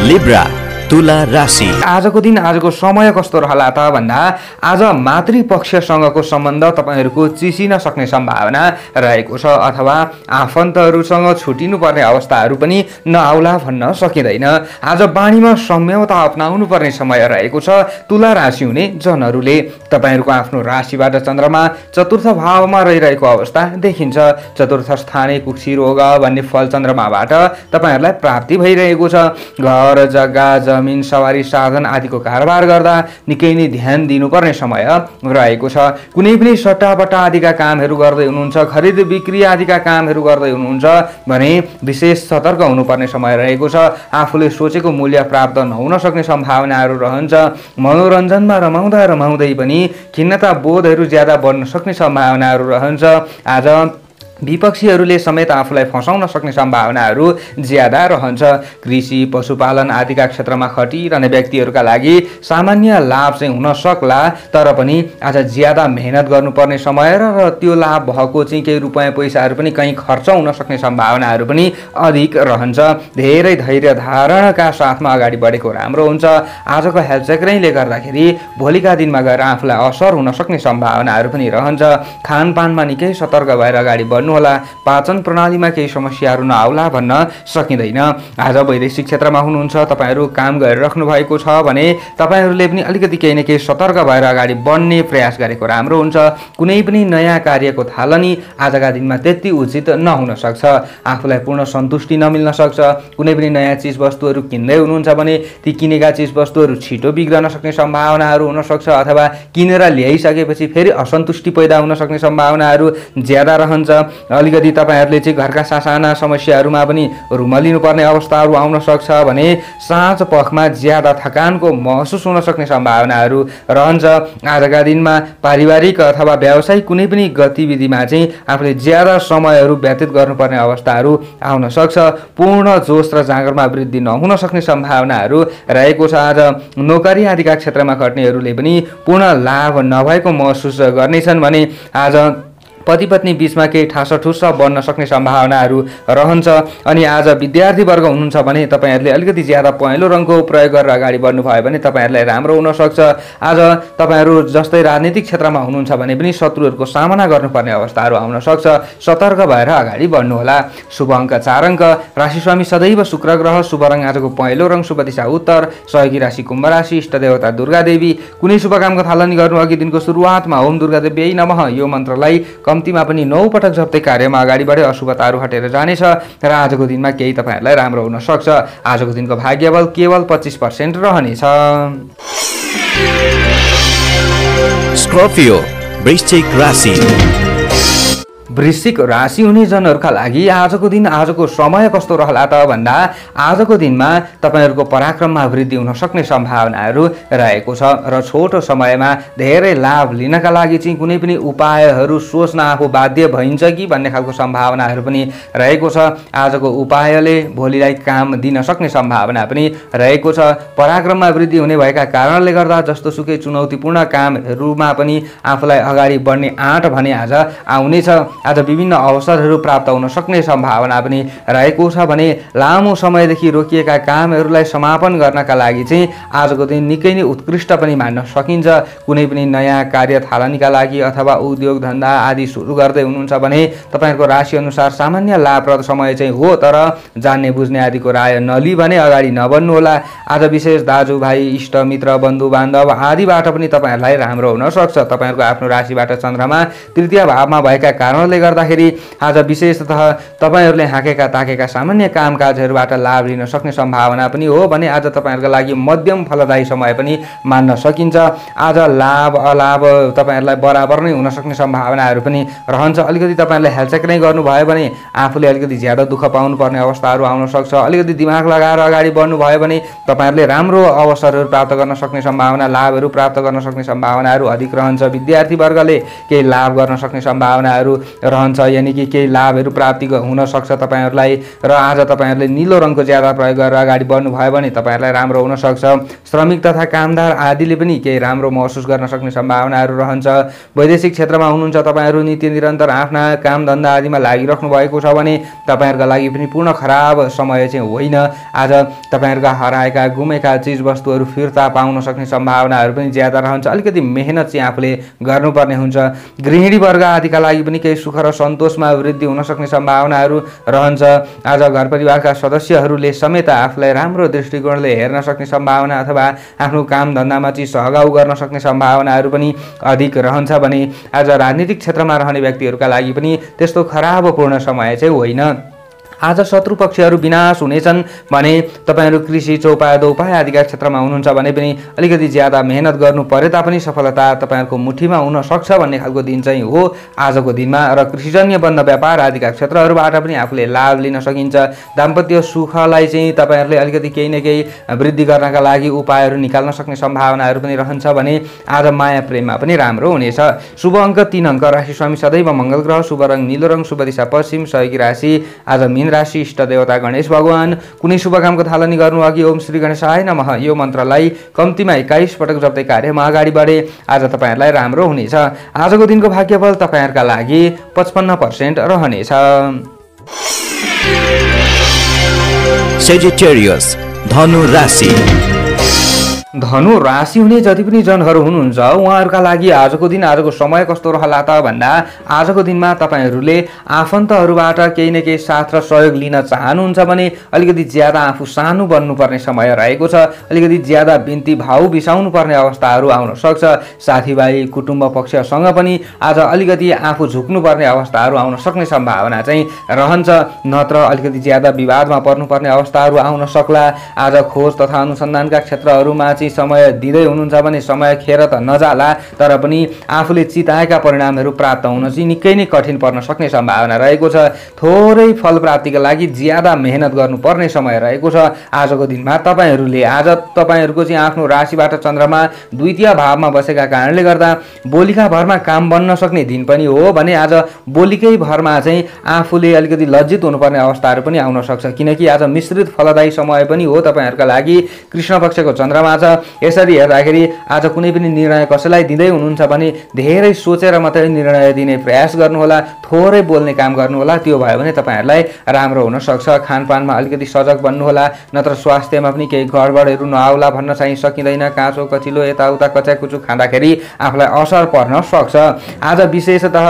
लिब्रा तुला राशि आजको दिन आजको समय कस्तो रहला त भन्दा आज मातृपक्षसँगको सम्बन्ध तपाईँहरूको चिसिन सक्ने सम्भावना रहेको छ अथवा आफन्तहरूसँग छुटिनु पर्ने अवस्थाहरू पनि नआउला भन्न सकिँदैन। आज बाणीमा सम्यता अपनाउनु पर्ने समय रहेको छ। तुला राशि हुने जनहरूले तपाईँहरूको आफ्नो राशिबाट चन्द्रमा चतुर्थ भावमा रहिरहेको अवस्था देखिन्छ। चतुर्थ स्थाने कुक्षी रोग भन्ने फल चन्द्रमाबाट तपाईँहरूलाई प्राप्ति भइरहेको छ। घर जग्गा जमिन सवारी साधन आदिको कारोबार गर्दा निकै नै ध्यान दिनुपर्ने समय रहेको छ। कुनै पनि सट्टाबट्टा आदिका कामहरू गर्दै हुनुहुन्छ, खरिद बिक्री आदिका कामहरू गर्दै हुनुहुन्छ भने विशेष सतर्क हुनुपर्ने समय रहेको छ। आफूले सोचेको मूल्य प्राप्त नहुन सक्ने सम्भावनाहरू रहन्छ। मनोरञ्जनमा रमाउँदै पनि खिन्नता बोधहरू ज्यादा बढ्न सक्ने सम्भावनाहरू रहन्छ। आज विपक्षीहरूले समेत आफूलाई फसाउन सक्ने सम्भावनाहरू ज्यादा रहन्छ। कृषि पशुपालन आदिका क्षेत्रमा खटिरहने व्यक्तिहरूका लागि सामान्य लाभ चाहिँ हुन सक्ला, तर पनि आज ज्यादा मेहनत गर्नुपर्ने समय र त्यो लाभ भएको चाहिँ केही रुपियाँ पैसाहरू पनि कहीँ खर्च हुन सक्ने सम्भावनाहरू पनि अधिक रहन्छ। धेरै धैर्य धारणका साथमा अगाडि बढेको राम्रो हुन्छ। आजको हेल्थ चक्रैले गर्दाखेरि भोलिका दिनमा गएर आफूलाई असर हुन सक्ने सम्भावनाहरू पनि रहन्छ। खानपानमा निकै सतर्क भएर अगाडि बढ्नु होला। पाचन प्रणालीमा केही समस्याहरू नआउला भन्न सकिँदैन। आज वैदेशिक क्षेत्रमा हुनुहुन्छ, तपाईँहरू काम गरिराख्नु भएको छ भने तपाईँहरूले पनि अलिकति केही न केही सतर्क भएर अगाडि बढ्ने प्रयास गरेको राम्रो हुन्छ। कुनै पनि नयाँ कार्यको थालनी आजका दिनमा त्यति उचित नहुन सक्छ। आफूलाई पूर्ण सन्तुष्टि नमिल्न सक्छ। कुनै पनि नयाँ चिजवस्तुहरू किन्दै हुनुहुन्छ भने ती किनेका चिजवस्तुहरू छिटो बिग्रन सक्ने सम्भावनाहरू हुन सक्छ अथवा किनेर ल्याइसकेपछि फेरि असन्तुष्टि पैदा हुन सक्ने सम्भावनाहरू ज्यादा रहन्छ। अलिकति तपाईँहरूले चाहिँ घरका सासाना समस्याहरूमा पनि रुमलिनुपर्ने अवस्थाहरू आउन सक्छ भने साँझ पखमा ज्यादा थकानको महसुस हुन सक्ने सम्भावनाहरू रहन्छ। आजका दिनमा पारिवारिक अथवा व्यावसायिक कुनै पनि गतिविधिमा चाहिँ आफूले ज्यादा समयहरू व्यतीत गर्नुपर्ने अवस्थाहरू आउन सक्छ। पूर्ण जोस र जाँगरमा वृद्धि नहुन सक्ने सम्भावनाहरू रहेको छ। आज नोकरी आदिका क्षेत्रमा खट्नेहरूले पनि पूर्ण लाभ नभएको महसुस गर्नेछन् भने आज पति पत्नी बीचमा केही ठासठुस बन्न सक्ने सम्भावनाहरू रहन्छ। अनि आज विद्यार्थी वर्ग हुनुहुन्छ भने तपाईँहरूले अलिकति ज्यादा पहेँलो रङको प्रयोग गरेर अगाडि बढ्नुभयो भने तपाईँहरूलाई राम्रो हुनसक्छ। आज तपाईँहरू जस्तै राजनीतिक क्षेत्रमा हुनुहुन्छ भने पनि शत्रुहरूको सामना गर्नुपर्ने अवस्थाहरू आउन सक्छ। सतर्क भएर अगाडि बढ्नुहोला। शुभ अङ्क 4 अङ्क। राशिस्वामी सदैव शुक्र ग्रह। शुभ रङ आजको पहेँलो रङ। शुभ दिशा उत्तर। सहयोगी राशि कुम्भ राशि। इष्ट देवता दुर्गा देवी। कुनै शुभ कामको थालनी गर्नु अघि दिनको सुरुवातमा ओम दुर्गा देवी नमः यो मन्त्रलाई कम्तीमा पनि 9 पटक जप्दै कार्यमा अगाडि बढे अशुभताहरू हटेर जानेछ र आजको दिनमा केही तपाईँहरूलाई राम्रो हुन सक्छ। आजको दिनको भाग्यबल केवल 25% रहनेछ। स्कर्पियो वृश्चिक राशि। वृश्चिक राशि हुने जनहरूका लागि आजको दिन आजको समय कस्तो रहला त भन्दा आजको दिनमा तपाईँहरूको पराक्रममा वृद्धि हुन सक्ने सम्भावनाहरू रहेको छ र छोटो समयमा धेरै लाभ लिनका लागि चाहिँ कुनै पनि उपायहरू सोच्न आफू बाध्य भइन्छ कि भन्ने खालको सम्भावनाहरू पनि रहेको छ। आजको उपायले भोलिलाई काम दिन सक्ने सम्भावना पनि रहेको छ। पराक्रममा वृद्धि हुने भएका कारणले गर्दा जस्तो सुकै चुनौतीपूर्ण कामहरूमा पनि आफूलाई अगाडि बढ्ने आँट भने आज आउनेछ। आज विभिन्न अवसरहरू प्राप्त हुन सक्ने सम्भावना पनि रहेको छ भने लामो समयदेखि रोकिएका कामहरूलाई समापन गर्नका लागि चाहिँ आजको दिन निकै नै उत्कृष्ट पनि मान्न सकिन्छ। कुनै पनि नयाँ कार्य थालनीका लागि अथवा उद्योग धन्दा आदि सुरु गर्दै हुनुहुन्छ भने तपाईँहरूको राशि अनुसार सामान्य लाभप्रद समय चाहिँ हो, तर जान्ने बुझ्ने आदिको राय नलिई भने अगाडि नबढ्नुहोला। आज विशेष दाजुभाइ इष्ट मित्र बन्धु बान्धव आदिबाट पनि तपाईँहरूलाई राम्रो हुन सक्छ। तपाईँहरूको आफ्नो राशिबाट चन्द्रमा तृतीय भावमा भएका कारणले गर्दाखेरि आज विशेषतः तपाईँहरूले हाँकेका ताकेका सामान्य कामकाजहरूबाट लाभ लिन सक्ने सम्भावना पनि हो भने आज तपाईँहरूको लागि मध्यम फलदायी समय पनि मान्न सकिन्छ। आज लाभ अलाभ तपाईँहरूलाई बराबर नै हुन सक्ने सम्भावनाहरू पनि रहन्छ। अलिकति तपाईँहरूले हेलचेक नै गर्नुभयो भने आफूले अलिकति ज्यादा दुःख पाउनुपर्ने अवस्थाहरू आउन सक्छ। अलिकति दिमाग लगाएर अगाडि बढ्नुभयो भने तपाईँहरूले राम्रो अवसरहरू प्राप्त गर्न सक्ने सम्भावना, लाभहरू प्राप्त गर्न सक्ने सम्भावनाहरू अधिक रहन्छ। विद्यार्थी वर्गले केही लाभ गर्न सक्ने सम्भावनाहरू रहन्छ, यानि कि केही लाभहरू प्राप्ति हुन सक्छ तपाईँहरूलाई। र आज तपाईँहरूले निलो रङको ज्यादा प्रयोग गरेर अगाडि बढ्नुभयो भने तपाईँहरूलाई राम्रो हुन सक्छ। श्रमिक तथा कामदार आदिले पनि केही राम्रो महसुस गर्न सक्ने सम्भावनाहरू रहन्छ। वैदेशिक क्षेत्रमा हुनुहुन्छ तपाईँहरू नित्य निरन्तर आफ्ना काम धन्दा आदिमा लागिराख्नु भएको छ भने तपाईँहरूका लागि पनि पूर्ण खराब समय चाहिँ होइन। आज तपाईँहरूका हराएका गुमेका चिजवस्तुहरू फिर्ता पाउन सक्ने सम्भावनाहरू पनि ज्यादा रहन्छ। अलिकति मेहनत चाहिँ आफूले गर्नुपर्ने हुन्छ। गृहिणी वर्ग आदिका लागि पनि केही सुख र सन्तोषमा वृद्धि हुन सक्ने सम्भावनाहरू रहन्छ। आज घर परिवारका सदस्यहरूले समेत आफूलाई राम्रो दृष्टिकोणले हेर्न सक्ने सम्भावना अथवा आफ्नो काम धन्दामा चाहिँ सहगाउ गर्न सक्ने सम्भावनाहरू पनि अधिक रहन्छ भने आज राजनीतिक क्षेत्रमा रहने व्यक्तिहरूका लागि पनि त्यस्तो खराबपूर्ण समय चाहिँ होइन। आज शत्रु पक्षहरू विनाश हुनेछन् भने तपाईँहरू कृषि चौपाया दौपाया आदिका क्षेत्रमा हुनुहुन्छ भने पनि अलिकति ज्यादा मेहनत गर्नु परे तापनि सफलता तपाईँहरूको मुठीमा हुन सक्छ भन्ने खालको दिन चाहिँ हो आजको दिनमा। र कृषिजन्य बन्द व्यापार आदिका क्षेत्रहरूबाट पनि आफूले लाभ लिन सकिन्छ। दाम्पत्य सुखलाई चाहिँ तपाईँहरूले अलिकति केही न केही वृद्धि गर्नका लागि उपायहरू निकाल्न सक्ने सम्भावनाहरू पनि रहन्छ भने आज माया प्रेममा पनि राम्रो हुनेछ। शुभ अङ्क 3 अङ्क। राशिस्वामी सदैव मङ्गल ग्रह। शुभ रङ निलो रङ। शुभ दिशा पश्चिम। सहयोगी राशि आज राशि। इष्ट देवता गणेश भगवान। कुनै शुभ कामको थालनी गर्नु अघि ओम श्री गणेशाय नमः यो मन्त्रलाई कम्तीमा 21 पटक जप्दै कार्यमा अगाडि बढे आज तपाईँहरूलाई राम्रो हुनेछ। आजको दिनको भाग्यफल तपाईँहरूका लागि 55% रहनेछ। सेजिटेरियस धनु राशि। धनु राशि हुने जति पनि जनहरू हुनुहुन्छ उहाँहरूका लागि आजको दिन आजको समय कस्तो रहला त भन्दा आजको दिनमा तपाईँहरूले आफन्तहरूबाट केही न केही साथ र सहयोग लिन चाहनुहुन्छ भने अलिकति ज्यादा आफू सानो बन्नुपर्ने समय रहेको छ। अलिकति ज्यादा बिन्ती भाउ बिसाउनु पर्ने अवस्थाहरू आउन सक्छ। साथीभाइ कुटुम्ब पक्षसँग पनि आज अलिकति आफू झुक्नुपर्ने अवस्थाहरू आउन सक्ने सम्भावना चाहिँ रहन्छ। नत्र अलिकति ज्यादा विवादमा पर्नुपर्ने अवस्थाहरू आउन सक्ला। आज खोज तथा अनुसन्धानका क्षेत्रहरूमा चाहिँ चाहिँ समय दिँदै हुनुहुन्छ भने समय खेर त नजाला, तर पनि आफूले चिताएका परिणामहरू प्राप्त हुन चाहिँ निकै नै कठिन पर्न सक्ने सम्भावना रहेको छ। थोरै फल प्राप्तिका लागि ज्यादा मेहनत गर्नुपर्ने समय रहेको छ आजको दिनमा तपाईहरूले। आज तपाईँहरूको चाहिँ आफ्नो राशिबाट चन्द्रमा द्वितीय भावमा बसेका कारणले गर्दा बोलीका भरमा काम बन्न सक्ने दिन पनि हो भने आज बोलीकै भरमा चाहिँ आफूले अलिकति लज्जित हुनुपर्ने अवस्थाहरू पनि आउन सक्छ, किनकि आज मिश्रित फलदायी समय पनि हो तपाईँहरूका लागि। कृष्ण पक्षको चन्द्रमा छ। यसरी हेर्दाखेरि आज कुनै पनि निर्णय कसैलाई दिँदै हुनुहुन्छ भने धेरै सोचेर मात्रै निर्णय दिने प्रयास गर्नुहोला, थोरै बोल्ने काम गर्नुहोला, त्यो भयो भने तपाईँहरूलाई राम्रो हुन सक्छ। खानपानमा अलिकति सजग बन्नुहोला, नत्र स्वास्थ्यमा पनि केही गडबडहरू नआउला भन्न चाहिँ सकिँदैन। काँचो कचिलो यताउता कच्याकुचु खाँदाखेरि आफूलाई असर पर्न सक्छ। आज विशेषतः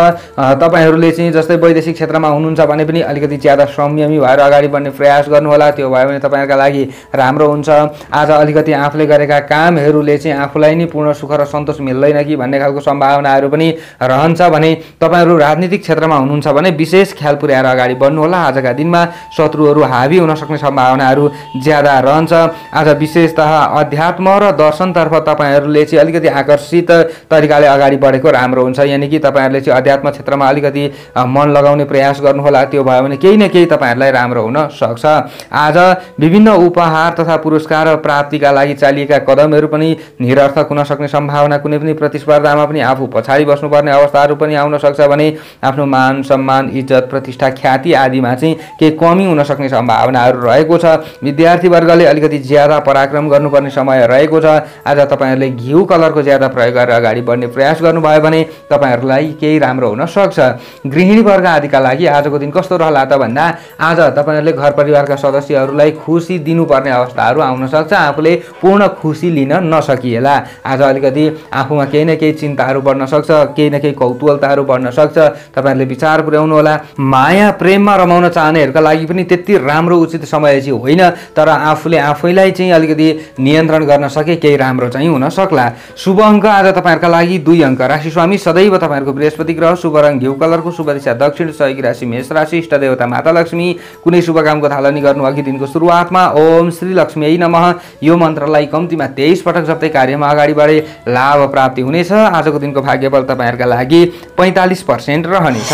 तपाईँहरूले चाहिँ जस्तै वैदेशिक क्षेत्रमा हुनुहुन्छ भने पनि अलिकति ज्यादा संयमी भएर अगाडि बढ्ने प्रयास गर्नुहोला, त्यो भयो भने तपाईँहरूका लागि राम्रो हुन्छ। आज अलिकति आफूले गरेका कामहरूले चाहिँ आफूलाई नै पूर्ण सुख र सन्तोष मिल्दैन कि भन्ने खालको सम्भावनाहरू पनि रहन्छ भने तपाईँहरू राजनीतिक क्षेत्रमा हुनुहुन्छ भने विशेष ख्याल पुर्याएर अगाडि बढ्नुहोला। आजका दिनमा शत्रुहरू हावी हुन सक्ने सम्भावनाहरू ज्यादा रहन्छ। आज विशेषतः अध्यात्म र दर्शनतर्फ तपाईँहरूले चाहिँ अलिकति आकर्षित तरिकाले अगाडि बढेको राम्रो हुन्छ, यानि कि तपाईँहरूले चाहिँ अध्यात्म क्षेत्रमा अलिकति मन लगाउने प्रयास गर्नुहोला, त्यो भयो भने केही न केही तपाईँहरूलाई राम्रो हुन सक्छ। आज विभिन्न उपहार तथा पुरस्कार प्राप्तिका लागि चालिएका कदमहरू पनि निरर्थक हुन सक्ने सम्भावना, कुनै पनि प्रतिस्पर्धामा पनि आफू पछाडि बस्नुपर्ने अवस्थाहरू पनि आउन सक्छ भने आफ्नो मान सम्मान इज्जत प्रतिष्ठा ख्याति आदिमा चाहिँ केही कमी हुन सक्ने सम्भावनाहरू रहेको छ। विद्यार्थीवर्गले अलिकति ज्यादा पराक्रम गर्नुपर्ने समय रहेको छ। आज तपाईँहरूले घिउ कलरको ज्यादा प्रयोग गरेर अगाडि बढ्ने प्रयास गर्नुभयो भने तपाईँहरूलाई केही राम्रो हुन सक्छ। गृहिणी वर्ग आदिका लागि आजको दिन कस्तो रहला त भन्दा आज तपाईँहरूले घर परिवारका सदस्यहरूलाई खुसी दिनुपर्ने अवस्थाहरू आउन सक्छ, आफूले पूर्ण खुसी लिन नसकिएला। आज अलिकति आफूमा केही न केही चिन्ताहरू बढ्न सक्छ, केही न केही कौतूहलताहरू बढ्न सक्छ, तपाईँहरूले विचार पुर्याउनु होला। माया प्रेममा रमाउन चाहनेहरूका लागि पनि त्यति राम्रो उचित समय चाहिँ होइन, तर आफूले आफैलाई चाहिँ अलिकति नियन्त्रण गर्न सके केही राम्रो चाहिँ हुन सक्ला। शुभ अङ्क आज तपाईँहरूका लागि 2 अङ्क। राशि स्वामी सदैव तपाईँहरूको बृहस्पति ग्रह। शुभ रङ घिउ कलरको। शुभ दिशा दक्षिण। सहयोगी राशि मेष राशि। इष्ट देवता माता लक्ष्मी। कुनै शुभ कामको थालनी गर्नु अघि दिनको सुरुवातमा ओम श्री लक्ष्मी नमः यो मन्त्रलाई कम्तीमा 23 पटक जप्दै कार्यमा अगाडि बढे लाभ प्राप्ति हुनेछ। आजको दिनको भाग्यबल तपाईँहरूका लागि 45% रहनेछ।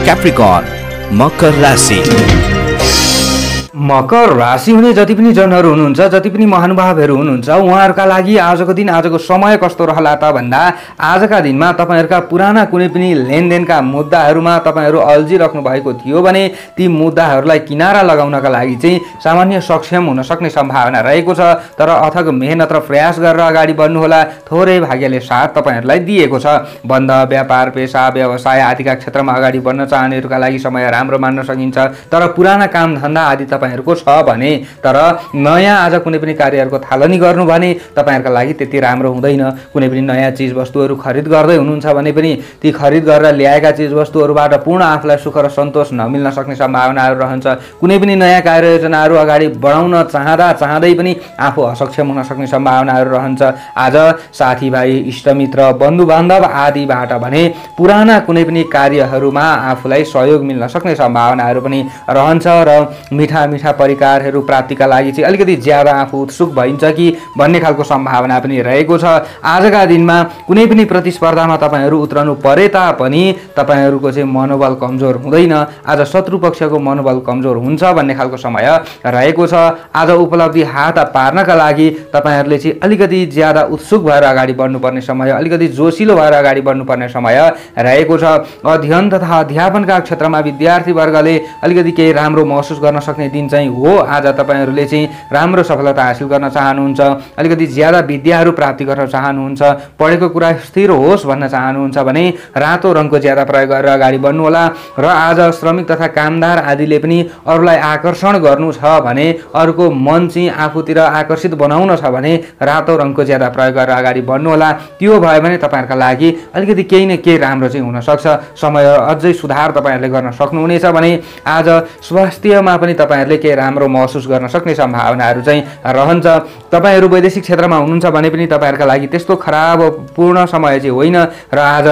क्याप्रिकर्न मकर राशि। मकर राशि हुने जति पनि जनहरू हुनुहुन्छ, जति पनि महानुभावहरू हुनुहुन्छ, उहाँहरूका लागि आजको दिन आजको समय कस्तो रहला त भन्दा आजका दिनमा तपाईँहरूका पुराना कुनै पनि लेनदेनका मुद्दाहरूमा तपाईँहरू अल्झिराख्नु भएको थियो भने ती मुद्दाहरूलाई किनारा लगाउनका लागि चाहिँ सामान्य सक्षम हुन सक्ने सम्भावना रहेको छ, तर अथक मेहनत र प्रयास गरेर अगाडि बढ्नुहोला। थोरै भाग्यले साथ तपाईँहरूलाई दिएको छ। बन्द व्यापार पेसा व्यवसाय आदिका क्षेत्रमा अगाडि बढ्न चाहनेहरूका लागि समय राम्रो मान्न सकिन्छ, तर पुराना काम धन्दा आदि तपाईँहरूको छ भने, तर नयाँ आज कुनै पनि कार्यहरूको थालनी गर्नु भने तपाईँहरूका लागि त्यति राम्रो हुँदैन। कुनै पनि नयाँ चिजवस्तुहरू खरिद गर्दै हुनुहुन्छ भने पनि ती खरिद गरेर ल्याएका चिजवस्तुहरूबाट पूर्ण आफूलाई सुख र सन्तोष नमिल्न सक्ने सम्भावनाहरू रहन्छ। कुनै पनि नयाँ कार्ययोजनाहरू अगाडि बढाउन चाहँदै पनि आफू असक्षम हुन सक्ने सम्भावनाहरू रहन्छ। आज साथीभाइ इष्टमित्र बन्धुबान्धव आदिबाट भने पुराना कुनै पनि कार्यहरूमा आफूलाई सहयोग मिल्न सक्ने सम्भावनाहरू पनि रहन्छ र मिठा मिठा परिकारहरू प्राप्तिका लागि चाहिँ अलिकति ज्यादा आफू उत्सुक भइन्छ कि भन्ने खालको सम्भावना पनि रहेको छ। आजका दिनमा कुनै पनि प्रतिस्पर्धामा तपाईँहरू उत्रनु परे तापनि तपाईँहरूको चाहिँ मनोबल कमजोर हुँदैन। आज शत्रु पक्षको मनोबल कमजोर हुन्छ भन्ने खालको समय रहेको छ। आज उपलब्धि हात पार्नका लागि तपाईँहरूले चाहिँ अलिकति ज्यादा उत्सुक भएर अगाडि बढ्नुपर्ने समय, अलिकति जोसिलो भएर अगाडि बढ्नुपर्ने समय रहेको छ। अध्ययन तथा अध्यापनका क्षेत्रमा विद्यार्थीवर्गले अलिकति केही राम्रो महसुस गर्न सक्ने दिन चाहिँ हो। आज तपाईँहरूले चाहिँ राम्रो सफलता हासिल गर्न चाहनुहुन्छ, अलिकति ज्यादा विद्याहरू प्राप्ति गर्न चाहनुहुन्छ, पढेको कुरा स्थिर होस् भन्न चाहनुहुन्छ भने रातो रङको ज्यादा प्रयोग गरेर अगाडि बढ्नुहोला। र आज श्रमिक तथा कामदार आदिले पनि अरूलाई आकर्षण गर्नु छ भने, अरूको मन चाहिँ आफूतिर आकर्षित बनाउन छ भने रातो रङको ज्यादा प्रयोग गरेर अगाडि बढ्नुहोला। त्यो भयो भने तपाईँहरूका लागि अलिकति केही न केही राम्रो चाहिँ हुनसक्छ। समय अझै सुधार तपाईँहरूले गर्न सक्नुहुनेछ भने आज स्वास्थ्यमा पनि तपाईँहरूले केही राम्रो महसुस गर्न सक्ने सम्भावनाहरू चाहिँ रहन्छ। तपाईँहरू वैदेशिक क्षेत्रमा हुनुहुन्छ भने पनि तपाईँहरूका लागि त्यस्तो खराब पूर्ण समय चाहिँ होइन र आज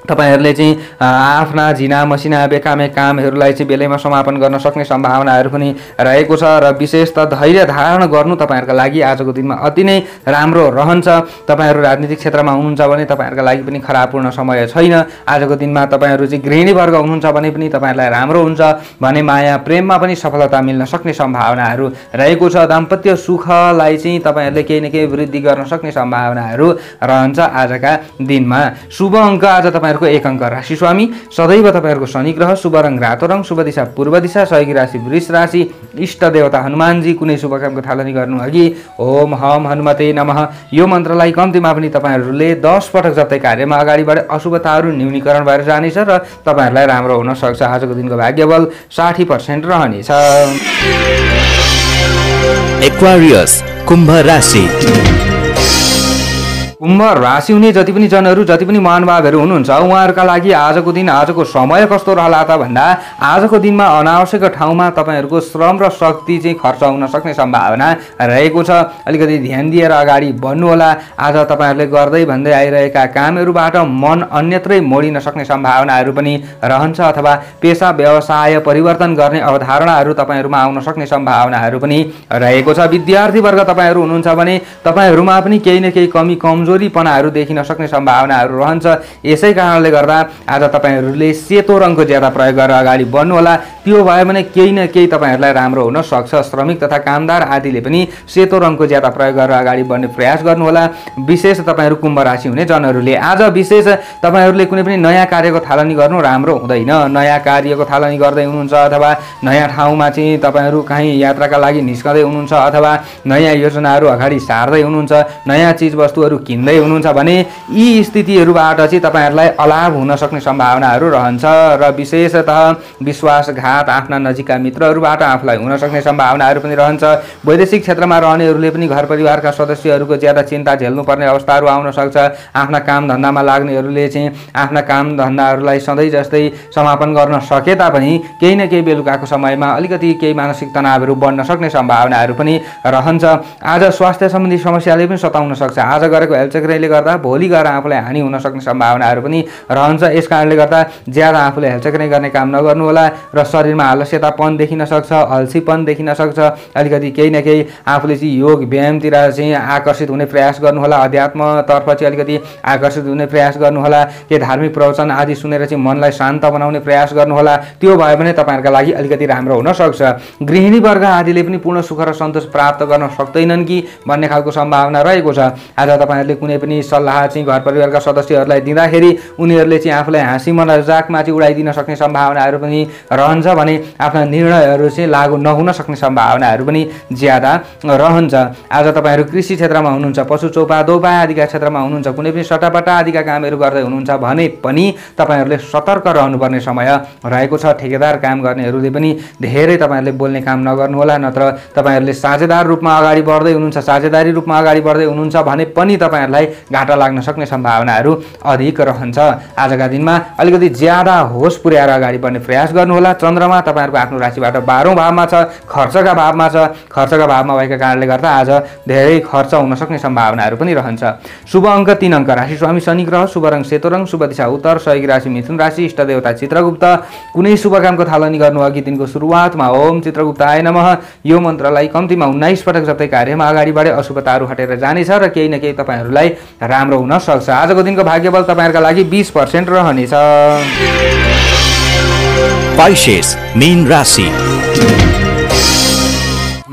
तपाईहरुले चाहिँ आफ्ना झिना मसिना बेकामे कामहरूलाई चाहिँ बेलैमा समापन गर्न सक्ने सम्भावनाहरू पनि रहेको छ र विशेष त धैर्य धारण गर्नु तपाईहरुका लागि आजको दिनमा अति नै राम्रो रहन्छ। तपाईहरु राजनीतिक क्षेत्रमा हुनुहुन्छ भने तपाईहरुका लागि पनि खराबपूर्ण समय छैन। आजको दिनमा तपाईहरु चाहिँ गृहिणी वर्ग हुनुहुन्छ भने पनि तपाईहरुलाई राम्रो हुन्छ भने माया प्रेममा पनि सफलता मिल्न सक्ने सम्भावनाहरू रहेको छ। दाम्पत्य सुखलाई चाहिँ तपाईहरुले केही न केही वृद्धि गर्न सक्ने सम्भावनाहरू रहन्छ आजका दिनमा। शुभ अङ्क आज तपाईहरुको 1 अङ्क राशि स्वामी सदैव तपाईहरुको शनि ग्रह, शुभ रङ रातो रङ, शुभ दिशा पूर्व दिशा, सहयोगी राशि वृष राशि, इष्ट देवता हनुमानजी। कुनै शुभ कामको थालनी गर्नु अघि ओम हम हनुमते नमः यो मन्त्रलाई कम्तीमा पनि तपाईहरुले 10 पटक जप्दै कार्यमा अगाडि बढे अशुभताहरू न्यूनीकरण भएर जानेछ र तपाईहरुलाई राम्रो हुन सक्छ। आजको दिनको भाग्यबल 60% रहनेछ। एक्वारियस कुम्भ राशि। कुम्भ राशि हुने जति पनि जनहरू, जति पनि महानुभावहरू हुनुहुन्छ उहाँहरूका लागि आजको दिन, आजको समय कस्तो रहला त भन्दा आजको दिनमा अनावश्यक ठाउँमा तपाईहरुको श्रम र शक्ति चाहिँ खर्च हुन सक्ने सम्भावना रहेको छ। अलिकति ध्यान दिएर अगाडि बढ्नु होला। आज तपाईहरुले गर्दै भन्दै आइरहेका कामहरूबाट मन अन्यत्रै मोडिन सक्ने सम्भावनाहरू पनि रहन्छ अथवा पेशा व्यवसाय परिवर्तन गर्ने अवधारणाहरू तपाईहरुमा आउन सक्ने सम्भावनाहरू पनि रहेको छ। विद्यार्थी वर्ग तपाईहरु हुनुहुन्छ भने तपाईहरुमा पनि केही न केही कमी कमजोरीपनाहरू देखिन सक्ने सम्भावनाहरू रहन्छ। यसै कारणले गर्दा आज तपाईहरुले सेतो रङको ज्यादा प्रयोग गरेर अगाडि बढ्नु होला। त्यो भयो भने केही न केही तपाईहरुलाई राम्रो हुन सक्छ। श्रमिक तथा कामदार आदिले पनि सेतो रङको ज्यादा प्रयोग गरेर अगाडि बढ्ने प्रयास गर्नु होला। विशेष तपाईहरु कुम्भ राशि हुने जनहरूले आज विशेष तपाईहरुले कुनै पनि नयाँ कार्यको थालनी गर्नु राम्रो हुँदैन। नयाँ कार्यको थालनी गर्दै हुनुहुन्छ अथवा नयाँ ठाउँमा चाहिँ तपाईहरु कहीँ यात्राका लागि निस्कदै हुनुहुन्छ अथवा नयाँ योजनाहरू अगाडि सार्दै हुनुहुन्छ, नयाँ चीज वस्तुहरू किन्दै हुनुहुन्छ भने यी स्थितिहरूबाट चाहिँ तपाईहरुलाई अलाभ हुन सक्ने सम्भावनाहरू रहन्छ र विशेषतः विश्वासघात आफ्ना नजिकका मित्रहरूबाट आफूलाई हुन सक्ने सम्भावनाहरू पनि रहन्छ। वैदेशिक क्षेत्रमा रहनेहरूले पनि घर परिवारका सदस्यहरूको ज्यादा चिन्ता झेल्नुपर्ने अवस्थाहरू आउन सक्छ। आफ्ना काम धन्दामा लाग्नेहरूले चाहिँ आफ्ना काम धन्दाहरूलाई सधैँ जस्तै समापन गर्न सके तापनि केही न केही बेलुकाको समयमा अलिकति केही मानसिक तनावहरू बढ्न सक्ने सम्भावनाहरू पनि रहन्छ। आज स्वास्थ्य सम्बन्धी समस्याले पनि सताउन सक्छ। आज गरेको हेलचक्राइले गर्दा भोलि गएर आफूलाई हानि हुन सक्ने सम्भावनाहरू पनि रहन्छ। यस कारणले गर्दा ज्यादा आफूले हेलचक्राइ गर्ने काम नगर्नु होला र शरीरमा आलस्यतापन देखिन सक्छ, अल्छीपन देखिन सक्छ। अलिकति केही न केही आफूले चाहिँ योग व्यायामतिर चाहिँ आकर्षित हुने प्रयास गर्नु होला। अध्यात्मतर्फ चाहिँ अलिकति आकर्षित हुने प्रयास गर्नु होला। के धार्मिक प्रवचन आदि सुनेर चाहिँ मनलाई शान्त बनाउने प्रयास गर्नु होला। त्यो भयो भने तपाईहरुका लागि अलिकति राम्रो हुन सक्छ। गृहिणी वर्ग आदिले पनि पूर्ण सुख र सन्तोष प्राप्त गर्न सक्दैनन् कि भन्ने खालको सम्भावना रहेको छ। आज तपाईहरुले कुनै पनि सल्लाह चाहिँ घर परिवारका सदस्यहरूलाई दिँदाखेरि उनीहरूले चाहिँ आफूलाई हाँसी मजाकमा चाहिँ उडाइदिन सक्ने सम्भावनाहरू पनि रहन्छ भने आफ्ना निर्णयहरू चाहिँ लागू नहुन सक्ने सम्भावनाहरू पनि ज्यादा रहन्छ। आज तपाईहरु कृषि क्षेत्रमा हुनुहुन्छ, पशु चौपा दोपा आदिका क्षेत्रमा हुनुहुन्छ, कुनै पनि सटापटा आदिका कामहरू गर्दै हुनुहुन्छ भने पनि तपाईहरुले सतर्क रहनुपर्ने समय रहेको छ। ठेकेदार काम गर्नेहरूले पनि धेरै तपाईहरुले बोल्ने काम नगर्नु होला, नत्र तपाईहरुले साझेदार रूपमा अगाडि बढ्दै हुनुहुन्छ, साझेदारी रूपमा अगाडि बढ्दै हुनुहुन्छ भने पनि तपाईहरुलाई घाटा लाग्न सक्ने सम्भावनाहरू अधिक रहन्छ। आजका दिनमा अलिकति ज्यादा होस पुर्याएर अगाडि बढ्ने प्रयास गर्नु होला। चन्द्रमा तपाईहरुको आफ्नो राशिबाट 12औं भावमा छ, खर्चका भावमा छ। खर्चका भावमा भएका कारणले गर्दा आज धेरै खर्च हुन सक्ने सम्भावनाहरू पनि रहन्छ। शुभ अङ्क 3 अङ्क राशि स्वामी शनि ग्रह, शुभ रङ सेतो रङ, शुभ दिशा उत्तर, सहयोगी राशि मिथुन राशि, इष्ट देवता चित्रगुप्त। कुनै शुभ कामको थालनी गर्नु अघि दिनको सुरुवातमा ओम चित्रगुप्ताय नमः यो मन्त्रलाई कम्तीमा 19 पटक जप्दै कार्यमा अगाडि बढे अशुभताहरू हटेर जानेछ र केही न केही तपाईहरुलाई राम्रो हुन सक्छ। आजको दिनको भाग्यबल तपाईहरुका लागि 20% रहनेछ। पाइसेस मीन राशि।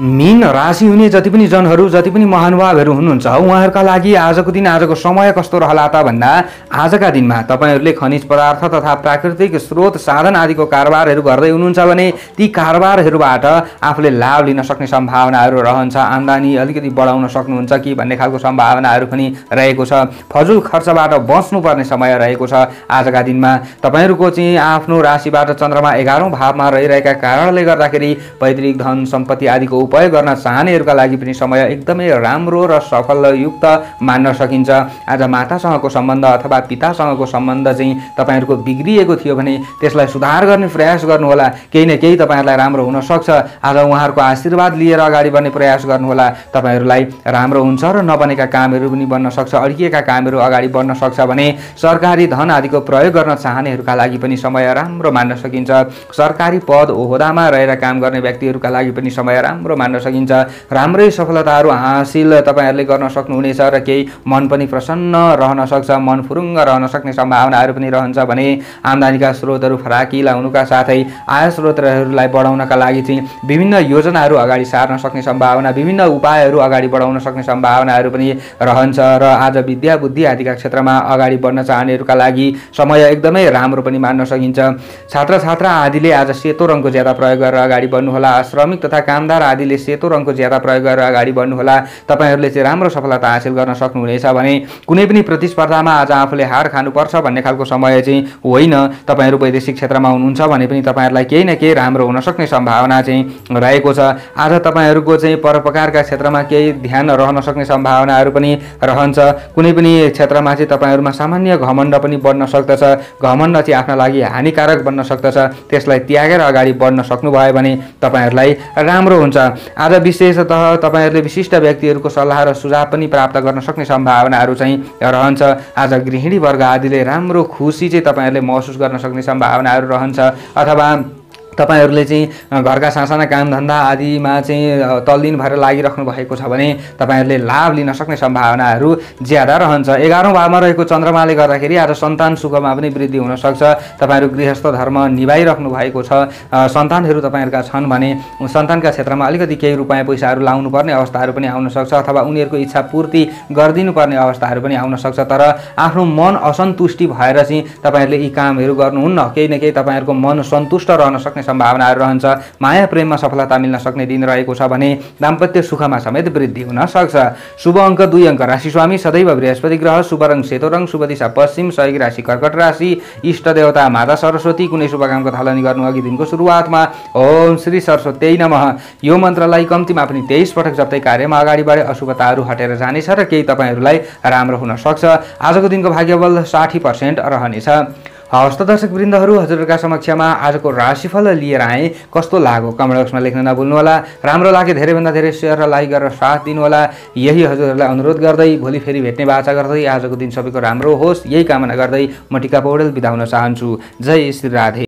मीन राशि हुने जति पनि जनहरू, जति पनि महानुभावहरू हुनुहुन्छ उहाँहरूका लागि आजको दिन, आजको समय कस्तो रहला त भन्दा आजका दिनमा तपाईहरुले खनिज पदार्थ तथा प्राकृतिक स्रोत साधन आदिको कारोबारहरू गर्दै हुनुहुन्छ भने ती कारोबारहरूबाट आफूले लाभ लिन सक्ने सम्भावनाहरू रहन्छ। आम्दानी अलिकति बढाउन सक्नुहुन्छ कि भन्ने खालको सम्भावनाहरू पनि रहेको छ। फजुल खर्चबाट बच्नुपर्ने समय रहेको छ। आजका दिनमा तपाईहरुको चाहिँ आफ्नो राशिबाट चन्द्रमा 11औं भावमा रहिरहेका कारणले गर्दाखेरि पैतृक धन सम्पत्ति आदिको उपयोग गर्न चाहनेहरूका लागि पनि समय एकदमै राम्रो र सफलयुक्त मान्न सकिन्छ। आज मातासँगको सम्बन्ध अथवा पितासँगको सम्बन्ध चाहिँ तपाईँहरूको बिग्रिएको थियो भने त्यसलाई सुधार गर्ने प्रयास गर्नुहोला। केही न केही तपाईँहरूलाई राम्रो हुन सक्छ। आज उहाँहरूको आशीर्वाद लिएर अगाडि बढ्ने प्रयास गर्नुहोला। तपाईँहरूलाई राम्रो हुन्छ र नबनेका कामहरू पनि बन्न सक्छ, अड्किएका कामहरू अगाडि बढ्न सक्छ भने सरकारी धन आदिको प्रयोग गर्न चाहनेहरूका लागि पनि समय राम्रो मान्न सकिन्छ। सरकारी पद ओहदामा रहेर काम गर्ने व्यक्तिहरूका लागि पनि समय राम्रो मान्न सकिन्छ। राम्रै सफलताहरू हासिल तपाईँहरूले गर्न सक्नुहुनेछ र केही मन पनि प्रसन्न रहन सक्छ, मन फुरुङ्ग रहन सक्ने सम्भावनाहरू पनि रहन्छ भने आम्दानीका स्रोतहरू फराकिला हुनुका साथै आय स्रोतहरूलाई बढाउनका लागि चाहिँ विभिन्न योजनाहरू अगाडि सार्न सक्ने सम्भावना, विभिन्न उपायहरू अगाडि बढाउन सक्ने सम्भावनाहरू पनि रहन्छ र आज विद्या बुद्धि आदिका क्षेत्रमा अगाडि बढ्न चाहनेहरूका लागि समय एकदमै राम्रो पनि मान्न सकिन्छ। छात्र छात्रा आदिले आज सेतो रङको ज्यादा प्रयोग गरेर अगाडि बढ्नुहोला। श्रमिक तथा कामदार आदिले सेतो रङको ज्यादा प्रयोग गरेर अगाडि बढ्नुहोला। तपाईँहरूले चाहिँ राम्रो सफलता हासिल गर्न सक्नुहुनेछ भने कुनै पनि प्रतिस्पर्धामा आज आफूले हार खानुपर्छ भन्ने खालको समय चाहिँ होइन। तपाईँहरू वैदेशिक क्षेत्रमा हुनुहुन्छ भने पनि तपाईँहरूलाई केही न केही राम्रो हुन सक्ने सम्भावना चाहिँ रहेको छ। आज तपाईँहरूको चाहिँ परोपकारका क्षेत्रमा केही ध्यान रहन सक्ने सम्भावनाहरू पनि रहन्छ। कुनै पनि क्षेत्रमा चाहिँ तपाईँहरूमा सामान्य घमण्ड पनि बढ्न सक्दछ। घमण्ड चाहिँ आफ्ना लागि हानिकारक बन्न सक्दछ। त्यसलाई त्यागेर अगाडि बढ्न सक्नुभयो भने तपाईँहरूलाई राम्रो हुन्छ। आज विशेषतः तपाईँहरूले विशिष्ट व्यक्तिहरूको सल्लाह र सुझाव पनि प्राप्त गर्न सक्ने सम्भावनाहरू चाहिँ रहन्छ। आज गृहिणी वर्ग आदिले राम्रो खुसी चाहिँ तपाईँहरूले महसुस गर्न सक्ने सम्भावनाहरू रहन्छ। अथवा तपाईहरुले चाहिँ घरका सासाना कामधन्दा आदिमा चाहिँ तल्लीन भएर लागिराख्नु भएको छ भने तपाईहरुले लाभ लिन सक्ने सम्भावनाहरू ज्यादा रहन्छ। 11औं भावमा रहेको चन्द्रमाले गर्दाखेरि आज सन्तान सुखमा पनि वृद्धि हुन सक्छ। तपाईहरु गृहस्थ धर्म निभाइराख्नु भएको छ, सन्तानहरू तपाईहरुका छन् भने सन्तानका क्षेत्रमा अलिकति केही रुपैयाँ पैसाहरू लाउनु पर्ने अवस्थाहरू पनि आउन सक्छ अथवा उनीहरुको इच्छा पूर्ति गर्दिनु पर्ने अवस्थाहरू पनि आउन सक्छ। तर आफ्नो मन असन्तुष्टि भएर चाहिँ तपाईहरुले यी कामहरू गर्नुहुन्न। केही न केही तपाईहरुको मन सन्तुष्ट रहन सक्ने सम्भावनाहरू रहन्छ। माया प्रेममा सफलता मिल्न सक्ने दिन रहेको छ भने दाम्पत्य सुखमा समेत वृद्धि हुन सक्छ। शुभ अङ्क 2 अङ्क। राशि स्वामी सदैव बृहस्पति ग्रह। शुभ रङ सेतो रङ। शुभ दिशा पश्चिम। सहयोगी राशि कर्कट राशि। इष्ट देवता माता सरस्वती। कुनै शुभ कामको थालनी गर्नु अघि दिनको सुरुवातमा ओम श्री सरस्वती नमः यो मन्त्रलाई कम्तीमा पनि 23 पटक जप्दै कार्यमा अगाडि बढे अशुभताहरू हटेर जानेछ र केही तपाईहरुलाई राम्रो हुन सक्छ। आजको दिनको भाग्यबल 60% रहनेछ। हवस् त दर्शक वृन्दहरू, हजुरहरूका समक्षमा आजको राशिफल लिएर आए। कस्तो लाग्यो कमेन्ट बक्समा लेख्न नभुल्नुहोला। राम्रो लागे धेरैभन्दा धेरै शेयर र लाइक गरेर साथ दिनुहोला। यही हजुरहरूलाई अनुरोध गर्दै भोलि फेरि भेट्ने बाचा गर्दै आजको दिन सबैको राम्रो होस् यही कामना गर्दै म टिका पौडेल बिदा हुन चाहन्छु। जय श्री राधे।